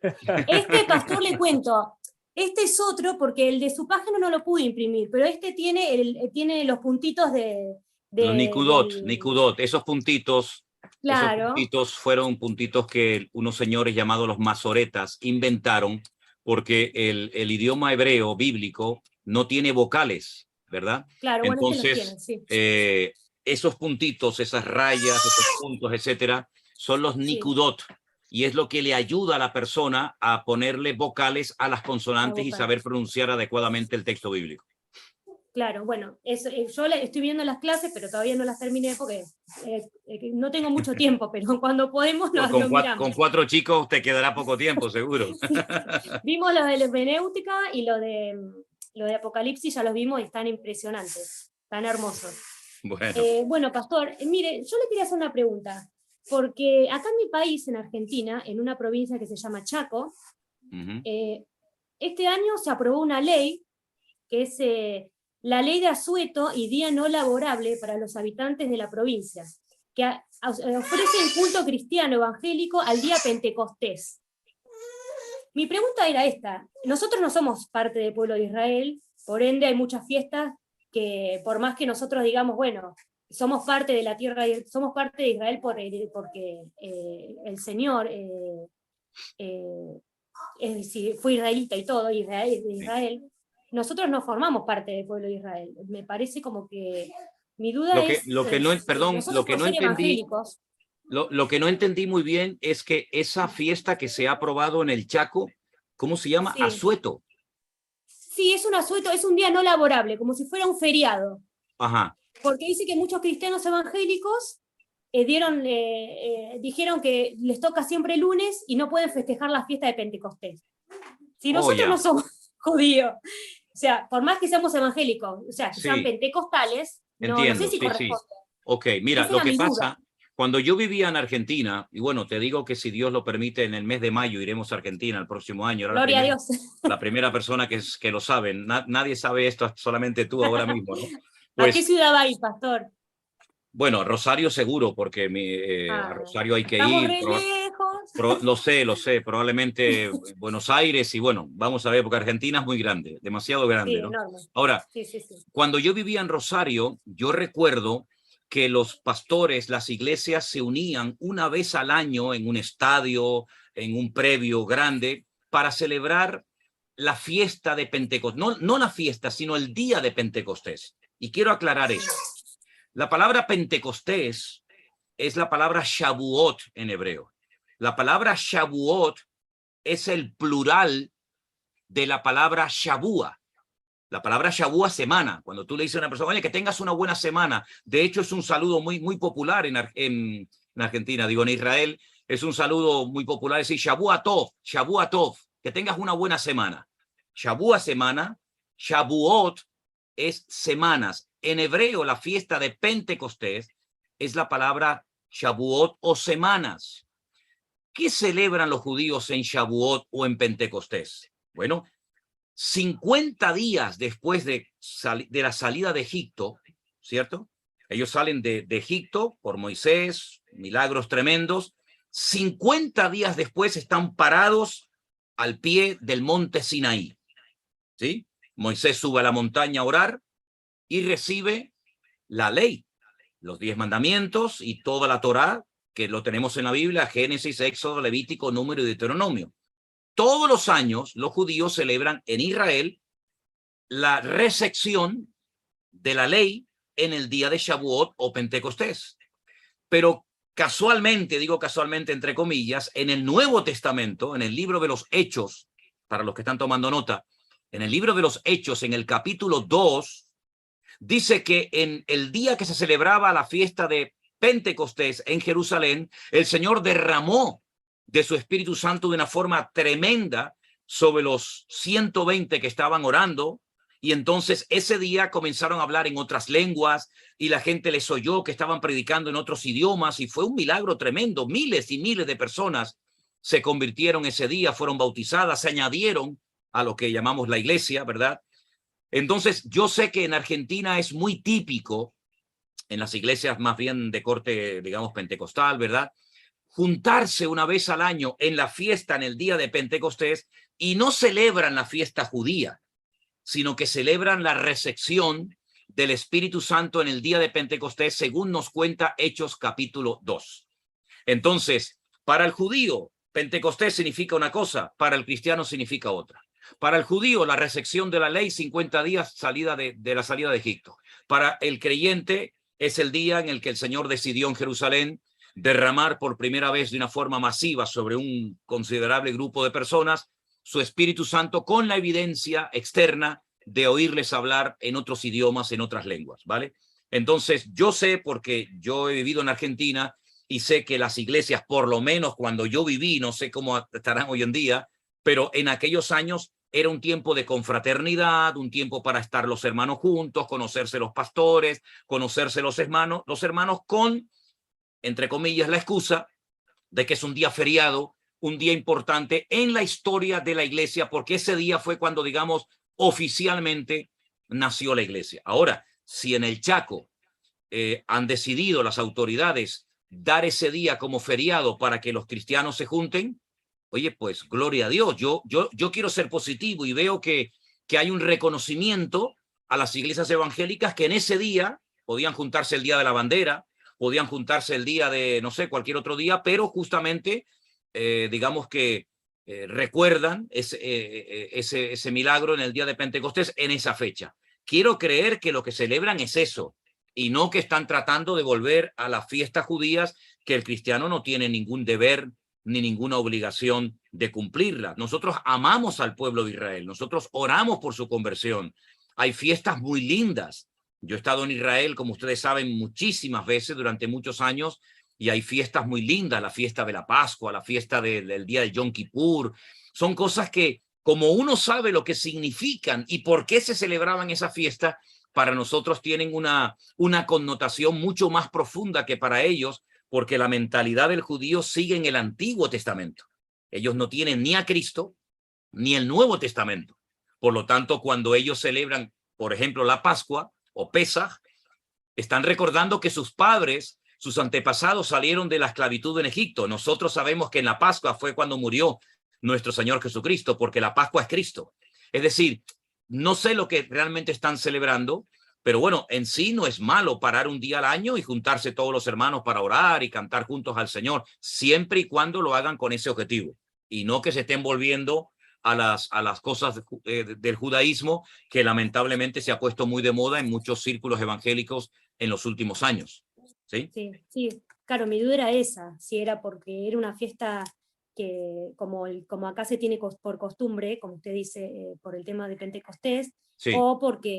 Este, pastor, le cuento, este es otro porque el de su página no lo pude imprimir, pero este tiene los puntitos de los Nicudot, esos puntitos. Claro. Esos puntitos fueron puntitos que unos señores llamados los masoretas inventaron porque el idioma hebreo bíblico no tiene vocales, ¿verdad? Claro, entonces, esos puntitos, esas rayas, esos puntos, etcétera, son los Nicudot, y es lo que le ayuda a la persona a ponerle vocales a las consonantes y saber pronunciar adecuadamente el texto bíblico. Claro, bueno, yo estoy viendo las clases, pero todavía no las terminé porque no tengo mucho tiempo, pero cuando podemos nos lo miramos. Con 4 chicos te quedará poco tiempo, seguro. Vimos los de la hermenéutica y lo de Apocalipsis, ya los vimos y están impresionantes, están hermosos. Bueno, pastor, mire, yo le quería hacer una pregunta, porque acá en mi país, en Argentina, en una provincia que se llama Chaco, este año se aprobó una ley, que es la ley de asueto y día no laborable para los habitantes de la provincia, que ofrecen culto cristiano evangélico al día Pentecostés. Mi pregunta era esta: nosotros no somos parte del pueblo de Israel, por ende hay muchas fiestas que por más que nosotros digamos, bueno, somos parte de la tierra, somos parte de Israel porque el Señor es decir, fue israelita y todo, Israel, nosotros no formamos parte del pueblo de Israel. Me parece como que mi duda es... Lo que no entendí muy bien es que esa fiesta que se ha aprobado en el Chaco, ¿cómo se llama? Asueto. Sí, es un asueto, es un día no laborable, como si fuera un feriado. Ajá. Porque dice que muchos cristianos evangélicos dijeron que les toca siempre el lunes y no pueden festejar la fiesta de Pentecostés. Si nosotros no somos judíos, o sea, por más que seamos evangélicos, o sea, que sean pentecostales, no sé si corresponde. Ok, mira, lo que pasa, cuando yo vivía en Argentina, y bueno, te digo que si Dios lo permite, en el mes de mayo iremos a Argentina el próximo año. Gloria a Dios. La primera persona que lo sabe. Nadie sabe esto, solamente tú ahora mismo, ¿no? Pues, ¿a qué ciudad va a ir, pastor? Bueno, Rosario seguro, porque a Rosario hay que ir. Lo sé, probablemente Buenos Aires, y bueno, vamos a ver, porque Argentina es muy grande, demasiado grande, ¿no? Enorme. Ahora, cuando yo vivía en Rosario, yo recuerdo que los pastores, las iglesias se unían una vez al año en un estadio, en un previo grande, para celebrar la fiesta de Pentecostés. No la fiesta, sino el día de Pentecostés. Y quiero aclarar eso. La palabra Pentecostés es la palabra Shavuot en hebreo. La palabra Shavuot es el plural de la palabra Shavua. La palabra Shavua, semana. Cuando tú le dices a una persona, oye, que tengas una buena semana. De hecho, es un saludo muy, muy popular en Argentina. Digo, en Israel es un saludo muy popular. Es decir, Shavua Tov, que tengas una buena semana. Shavua, semana. Shavuot es semanas. En hebreo, la fiesta de Pentecostés es la palabra Shavuot o semanas. ¿Qué celebran los judíos en Shavuot o en Pentecostés? Bueno, 50 días después de la salida de Egipto, ¿cierto? Ellos salen de Egipto por Moisés, milagros tremendos. 50 días después están parados al pie del monte Sinaí, ¿sí? Moisés sube a la montaña a orar y recibe la ley, los 10 mandamientos y toda la Torá, que lo tenemos en la Biblia, Génesis, Éxodo, Levítico, Número y Deuteronomio. Todos los años los judíos celebran en Israel la recepción de la ley en el día de Shavuot o Pentecostés. Pero casualmente, digo casualmente entre comillas, en el Nuevo Testamento, en el libro de los Hechos, para los que están tomando nota, en el libro de los Hechos, en el capítulo 2, dice que en el día que se celebraba la fiesta de Pentecostés en Jerusalén, el Señor derramó de su Espíritu Santo de una forma tremenda sobre los 120 que estaban orando, y entonces ese día comenzaron a hablar en otras lenguas y la gente les oyó que estaban predicando en otros idiomas, y fue un milagro tremendo. Miles y miles de personas se convirtieron ese día, fueron bautizadas, se añadieron a lo que llamamos la iglesia, ¿verdad? Entonces yo sé que en Argentina es muy típico, en las iglesias más bien de corte, digamos, pentecostal, ¿verdad?, juntarse una vez al año en la fiesta, en el día de Pentecostés, y no celebran la fiesta judía, sino que celebran la recepción del Espíritu Santo en el día de Pentecostés, según nos cuenta Hechos capítulo 2. Entonces, para el judío, Pentecostés significa una cosa, para el cristiano significa otra. Para el judío, la recepción de la ley, 50 días de la salida de Egipto. Para el creyente, es el día en el que el Señor decidió en Jerusalén derramar por primera vez de una forma masiva sobre un considerable grupo de personas su Espíritu Santo, con la evidencia externa de oírles hablar en otros idiomas, en otras lenguas, ¿vale? Entonces, yo sé, porque yo he vivido en Argentina y sé que las iglesias, por lo menos cuando yo viví, no sé cómo estarán hoy en día, pero en aquellos años era un tiempo de confraternidad, un tiempo para estar los hermanos juntos, conocerse los pastores, conocerse los hermanos con, entre comillas, la excusa de que es un día feriado, un día importante en la historia de la iglesia, porque ese día fue cuando, digamos, oficialmente nació la iglesia. Ahora, si en el Chaco han decidido las autoridades dar ese día como feriado para que los cristianos se junten, oye, pues gloria a Dios. Yo quiero ser positivo y veo que hay un reconocimiento a las iglesias evangélicas que en ese día podían juntarse el día de la bandera, podían juntarse el día de, no sé, cualquier otro día, pero justamente digamos que recuerdan ese milagro en el día de Pentecostés en esa fecha. Quiero creer que lo que celebran es eso, y no que están tratando de volver a las fiestas judías, que el cristiano no tiene ningún deber ni ninguna obligación de cumplirla. Nosotros amamos al pueblo de Israel, nosotros oramos por su conversión. Hay fiestas muy lindas. Yo he estado en Israel, como ustedes saben, muchísimas veces durante muchos años, y hay fiestas muy lindas, la fiesta de la Pascua, la fiesta del día de Yom Kippur. Son cosas que, como uno sabe lo que significan y por qué se celebraban esa fiesta, para nosotros tienen una connotación mucho más profunda que para ellos, porque la mentalidad del judío sigue en el Antiguo Testamento. Ellos no tienen ni a Cristo ni el Nuevo Testamento. Por lo tanto, cuando ellos celebran, por ejemplo, la Pascua o Pesaj, están recordando que sus padres, sus antepasados salieron de la esclavitud en Egipto. Nosotros sabemos que en la Pascua fue cuando murió nuestro Señor Jesucristo, porque la Pascua es Cristo. Es decir, no sé lo que realmente están celebrando, pero bueno, en sí no es malo parar un día al año y juntarse todos los hermanos para orar y cantar juntos al Señor, siempre y cuando lo hagan con ese objetivo, y no que se estén volviendo a las cosas del judaísmo, que lamentablemente se ha puesto muy de moda en muchos círculos evangélicos en los últimos años. ¿Sí? Sí, claro, mi duda era esa, si era porque era una fiesta que como acá se tiene por costumbre, como usted dice, por el tema de Pentecostés, sí, o porque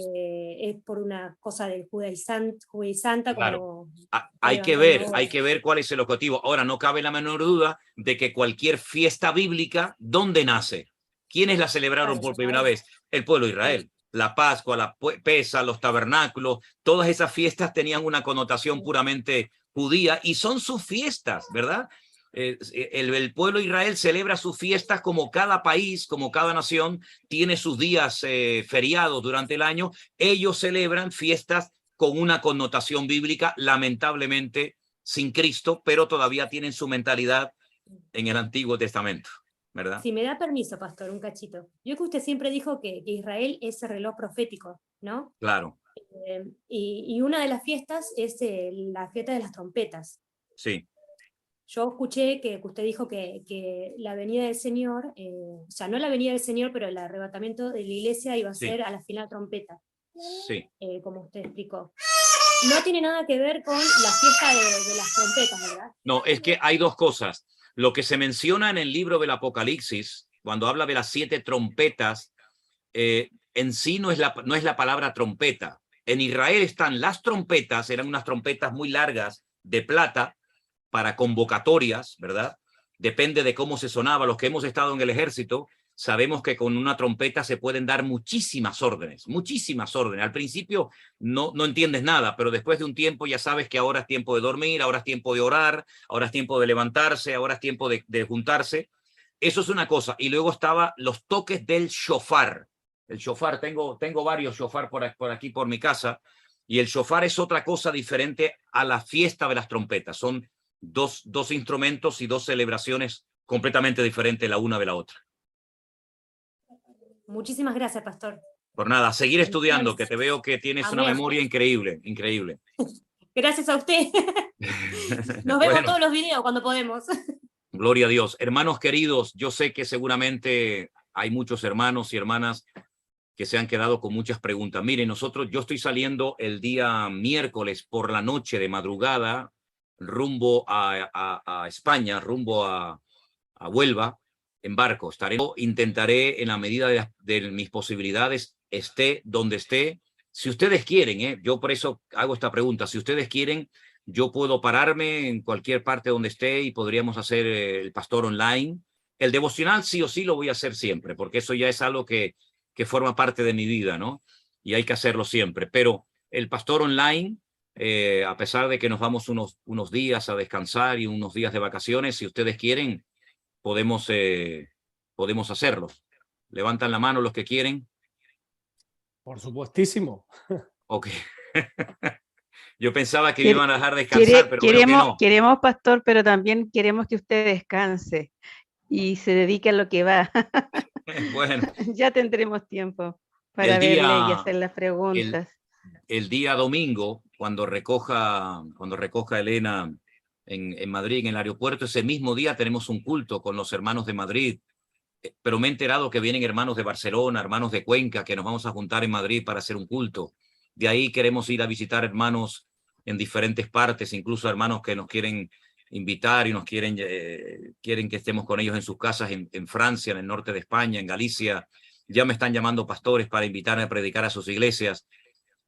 es por una cosa del judaizanta, claro. Como hay que ver cuál es el objetivo. Ahora, no cabe la menor duda de que cualquier fiesta bíblica, ¿dónde nace? ¿Quiénes la celebraron por primera vez? El pueblo de Israel. La Pascua, la Pesaj, los tabernáculos, todas esas fiestas tenían una connotación puramente judía, y son sus fiestas, ¿verdad? El pueblo de Israel celebra sus fiestas como cada país, como cada nación tiene sus días feriados durante el año. Ellos celebran fiestas con una connotación bíblica, lamentablemente sin Cristo, pero todavía tienen su mentalidad en el Antiguo Testamento, ¿verdad? Si me da permiso, pastor, un cachito. Yo que usted siempre dijo que Israel es el reloj profético, ¿no? Claro. Y una de las fiestas es la fiesta de las trompetas. Sí. Yo escuché que usted dijo que la venida del Señor, o sea, no la venida del Señor, pero el arrebatamiento de la iglesia iba a ser a la final trompeta. Sí. Como usted explicó. No tiene nada que ver con la fiesta de las trompetas, ¿verdad? No, es que hay dos cosas. Lo que se menciona en el libro del Apocalipsis, cuando habla de las 7 trompetas, en sí no es la palabra trompeta. En Israel están las trompetas, eran unas trompetas muy largas de plata para convocatorias, ¿verdad? Depende de cómo se sonaba. Los que hemos estado en el ejército sabemos que con una trompeta se pueden dar muchísimas órdenes, muchísimas órdenes. Al principio no entiendes nada, pero después de un tiempo ya sabes que ahora es tiempo de dormir, ahora es tiempo de orar, ahora es tiempo de levantarse, ahora es tiempo de juntarse. Eso es una cosa. Y luego estaba los toques del shofar. El shofar, tengo varios shofar por aquí por mi casa, y el shofar es otra cosa diferente a la fiesta de las trompetas. Son dos instrumentos y dos celebraciones completamente diferentes la una de la otra. Muchísimas gracias, pastor. Por nada, seguir estudiando, que te veo que tienes una memoria increíble, increíble. Gracias a usted. Nos vemos todos los videos cuando podemos. Gloria a Dios. Hermanos queridos, yo sé que seguramente hay muchos hermanos y hermanas que se han quedado con muchas preguntas. Miren, yo estoy saliendo el día miércoles por la noche de madrugada rumbo a España, rumbo a Huelva, en barco. Intentaré en la medida de mis posibilidades, esté donde esté. Si ustedes quieren, yo por eso hago esta pregunta, si ustedes quieren, yo puedo pararme en cualquier parte donde esté y podríamos hacer el pastor online. El devocional sí o sí lo voy a hacer siempre, porque eso ya es algo que forma parte de mi vida, ¿no? Y hay que hacerlo siempre. Pero el pastor online, a pesar de que nos vamos unos días a descansar y unos días de vacaciones, si ustedes quieren, podemos hacerlo. Levantan la mano los que quieren. Por supuestísimo. Ok. Yo pensaba que me iban a dejar descansar, pero creo que no. Queremos, pastor, pero también queremos que usted descanse y se dedique a lo que va. Bueno. Ya tendremos tiempo para verle y hacer las preguntas. El día domingo, cuando recoja Elena en Madrid, en el aeropuerto, ese mismo día tenemos un culto con los hermanos de Madrid, pero me he enterado que vienen hermanos de Barcelona, hermanos de Cuenca, que nos vamos a juntar en Madrid para hacer un culto. De ahí queremos ir a visitar hermanos en diferentes partes, incluso hermanos que nos quieren invitar y nos quieren que estemos con ellos en sus casas en Francia, en el norte de España, en Galicia. Ya me están llamando pastores para invitarme a predicar a sus iglesias.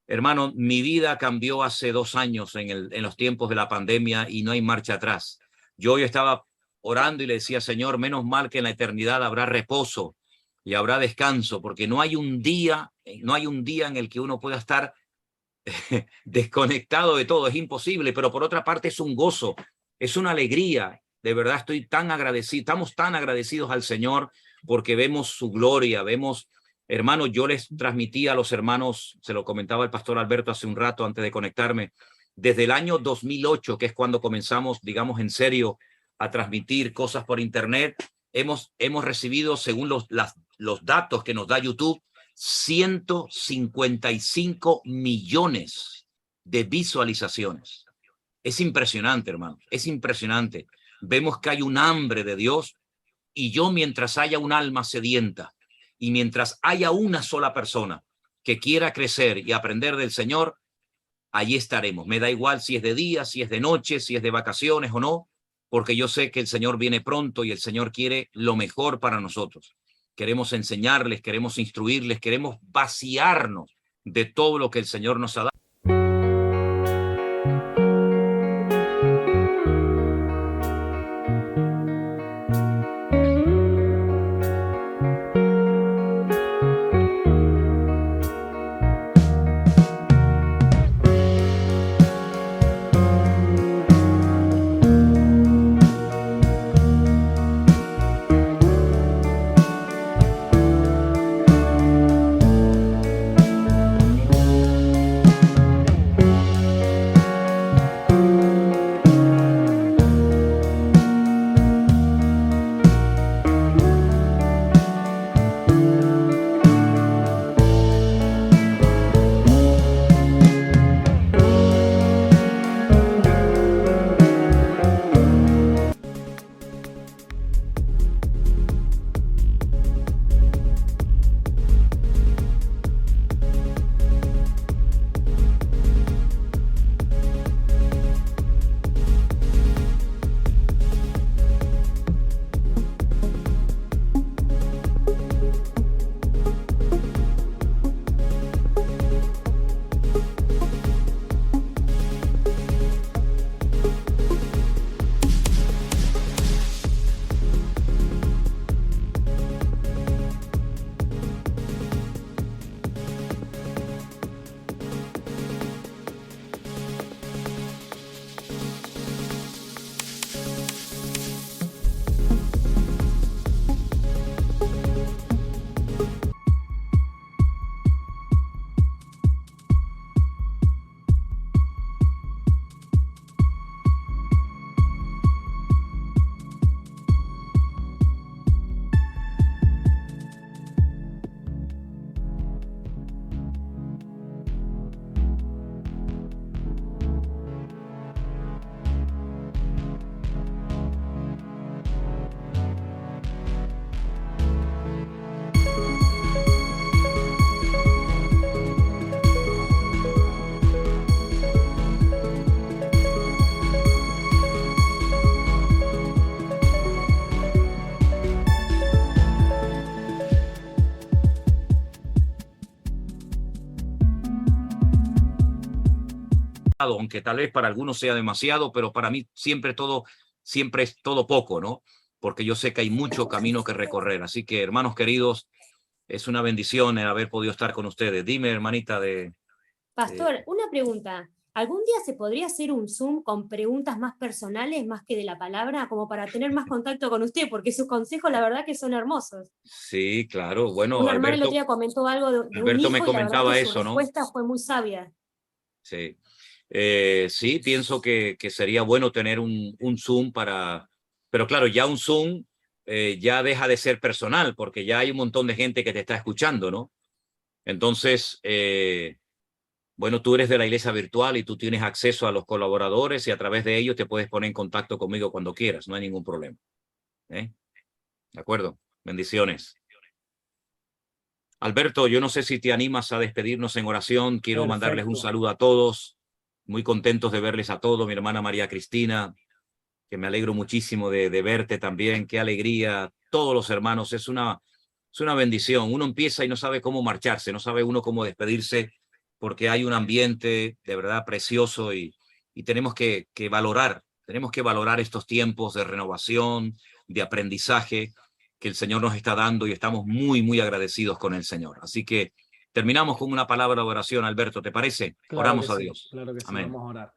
Hermano, mi vida cambió hace 2 años en los tiempos de la pandemia y no hay marcha atrás. Yo hoy estaba orando y le decía, Señor, menos mal que en la eternidad habrá reposo y habrá descanso, porque no hay un día en el que uno pueda estar desconectado de todo. Es imposible, pero por otra parte es un gozo, es una alegría. De verdad estoy tan agradecido, estamos tan agradecidos al Señor porque vemos su gloria, vemos. Hermano, yo les transmití a los hermanos, se lo comentaba el pastor Alberto hace un rato antes de conectarme, desde el año 2008, que es cuando comenzamos, digamos, en serio, a transmitir cosas por internet, hemos recibido, según los datos que nos da YouTube, 155 millones de visualizaciones. Es impresionante, hermano, es impresionante. Vemos que hay un hambre de Dios y mientras haya un alma sedienta, y mientras haya una sola persona que quiera crecer y aprender del Señor, allí estaremos. Me da igual si es de día, si es de noche, si es de vacaciones o no, porque yo sé que el Señor viene pronto y el Señor quiere lo mejor para nosotros. Queremos enseñarles, queremos instruirles, queremos vaciarnos de todo lo que el Señor nos ha dado. aunque tal vez para algunos sea demasiado, pero para mí siempre es todo poco, ¿no? Porque yo sé que hay mucho camino que recorrer. Así que, hermanos queridos, es una bendición el haber podido estar con ustedes. Dime, hermanita Pastor, una pregunta. ¿Algún día se podría hacer un Zoom con preguntas más personales, más que de la palabra, como para tener más contacto con usted? Porque sus consejos, la verdad, que son hermosos. Sí, claro. Bueno, Un hermano el otro día comentó algo de un Alberto hijo, me y la verdad comentaba que eso, su ¿no? respuesta fue muy sabia. Sí. Sí, pienso que sería bueno tener un Zoom para... Pero claro, ya un Zoom ya deja de ser personal, porque ya hay un montón de gente que te está escuchando, ¿no? Entonces, bueno, tú eres de la iglesia virtual y tú tienes acceso a los colaboradores y a través de ellos te puedes poner en contacto conmigo cuando quieras, no hay ningún problema. ¿De acuerdo? Bendiciones. Alberto, yo no sé si te animas a despedirnos en oración. Quiero mandarles un saludo a todos. Muy contentos de verles a todos. Mi hermana María Cristina, que me alegro muchísimo de verte también. Qué alegría. Todos los hermanos, es una bendición. Uno empieza y no sabe cómo marcharse, no sabe uno cómo despedirse, porque hay un ambiente de verdad precioso y tenemos que valorar estos tiempos de renovación, de aprendizaje que el Señor nos está dando, y estamos muy, muy agradecidos con el Señor. Así que terminamos con una palabra de oración, Alberto, ¿te parece? Claro, oramos que a sí, Dios. claro que sí, Amén. vamos a orar.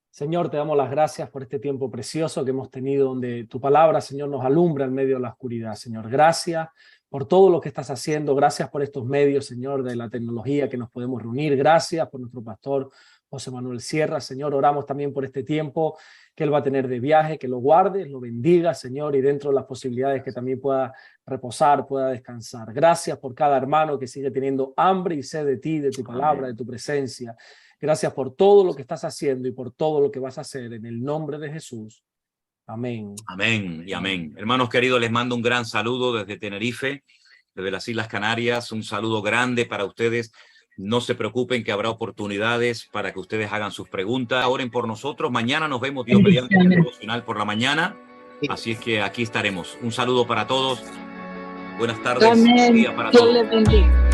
Señor, te damos las gracias por este tiempo precioso que hemos tenido, donde tu palabra, Señor, nos alumbra en medio de la oscuridad. Señor, gracias por todo lo que estás haciendo. Gracias por estos medios, Señor, de la tecnología que nos podemos reunir. Gracias por nuestro pastor José Manuel Sierra. Señor, oramos también por este tiempo que él va a tener de viaje, que lo guardes, lo bendiga, Señor, y dentro de las posibilidades que también pueda reposar, pueda descansar. Gracias por cada hermano que sigue teniendo hambre y sed de ti, de tu palabra, de tu presencia. Gracias por todo lo que estás haciendo y por todo lo que vas a hacer en el nombre de Jesús. Amén. Amén y amén. Hermanos queridos, les mando un gran saludo desde Tenerife, desde las Islas Canarias. Un saludo grande para ustedes. No se preocupen, que habrá oportunidades para que ustedes hagan sus preguntas. Oren por nosotros. Mañana nos vemos, Dios mediante, el devocional por la mañana. Así es que aquí estaremos. Un saludo para todos. Buenas tardes. Amén. Día para Dios todos. les bendiga.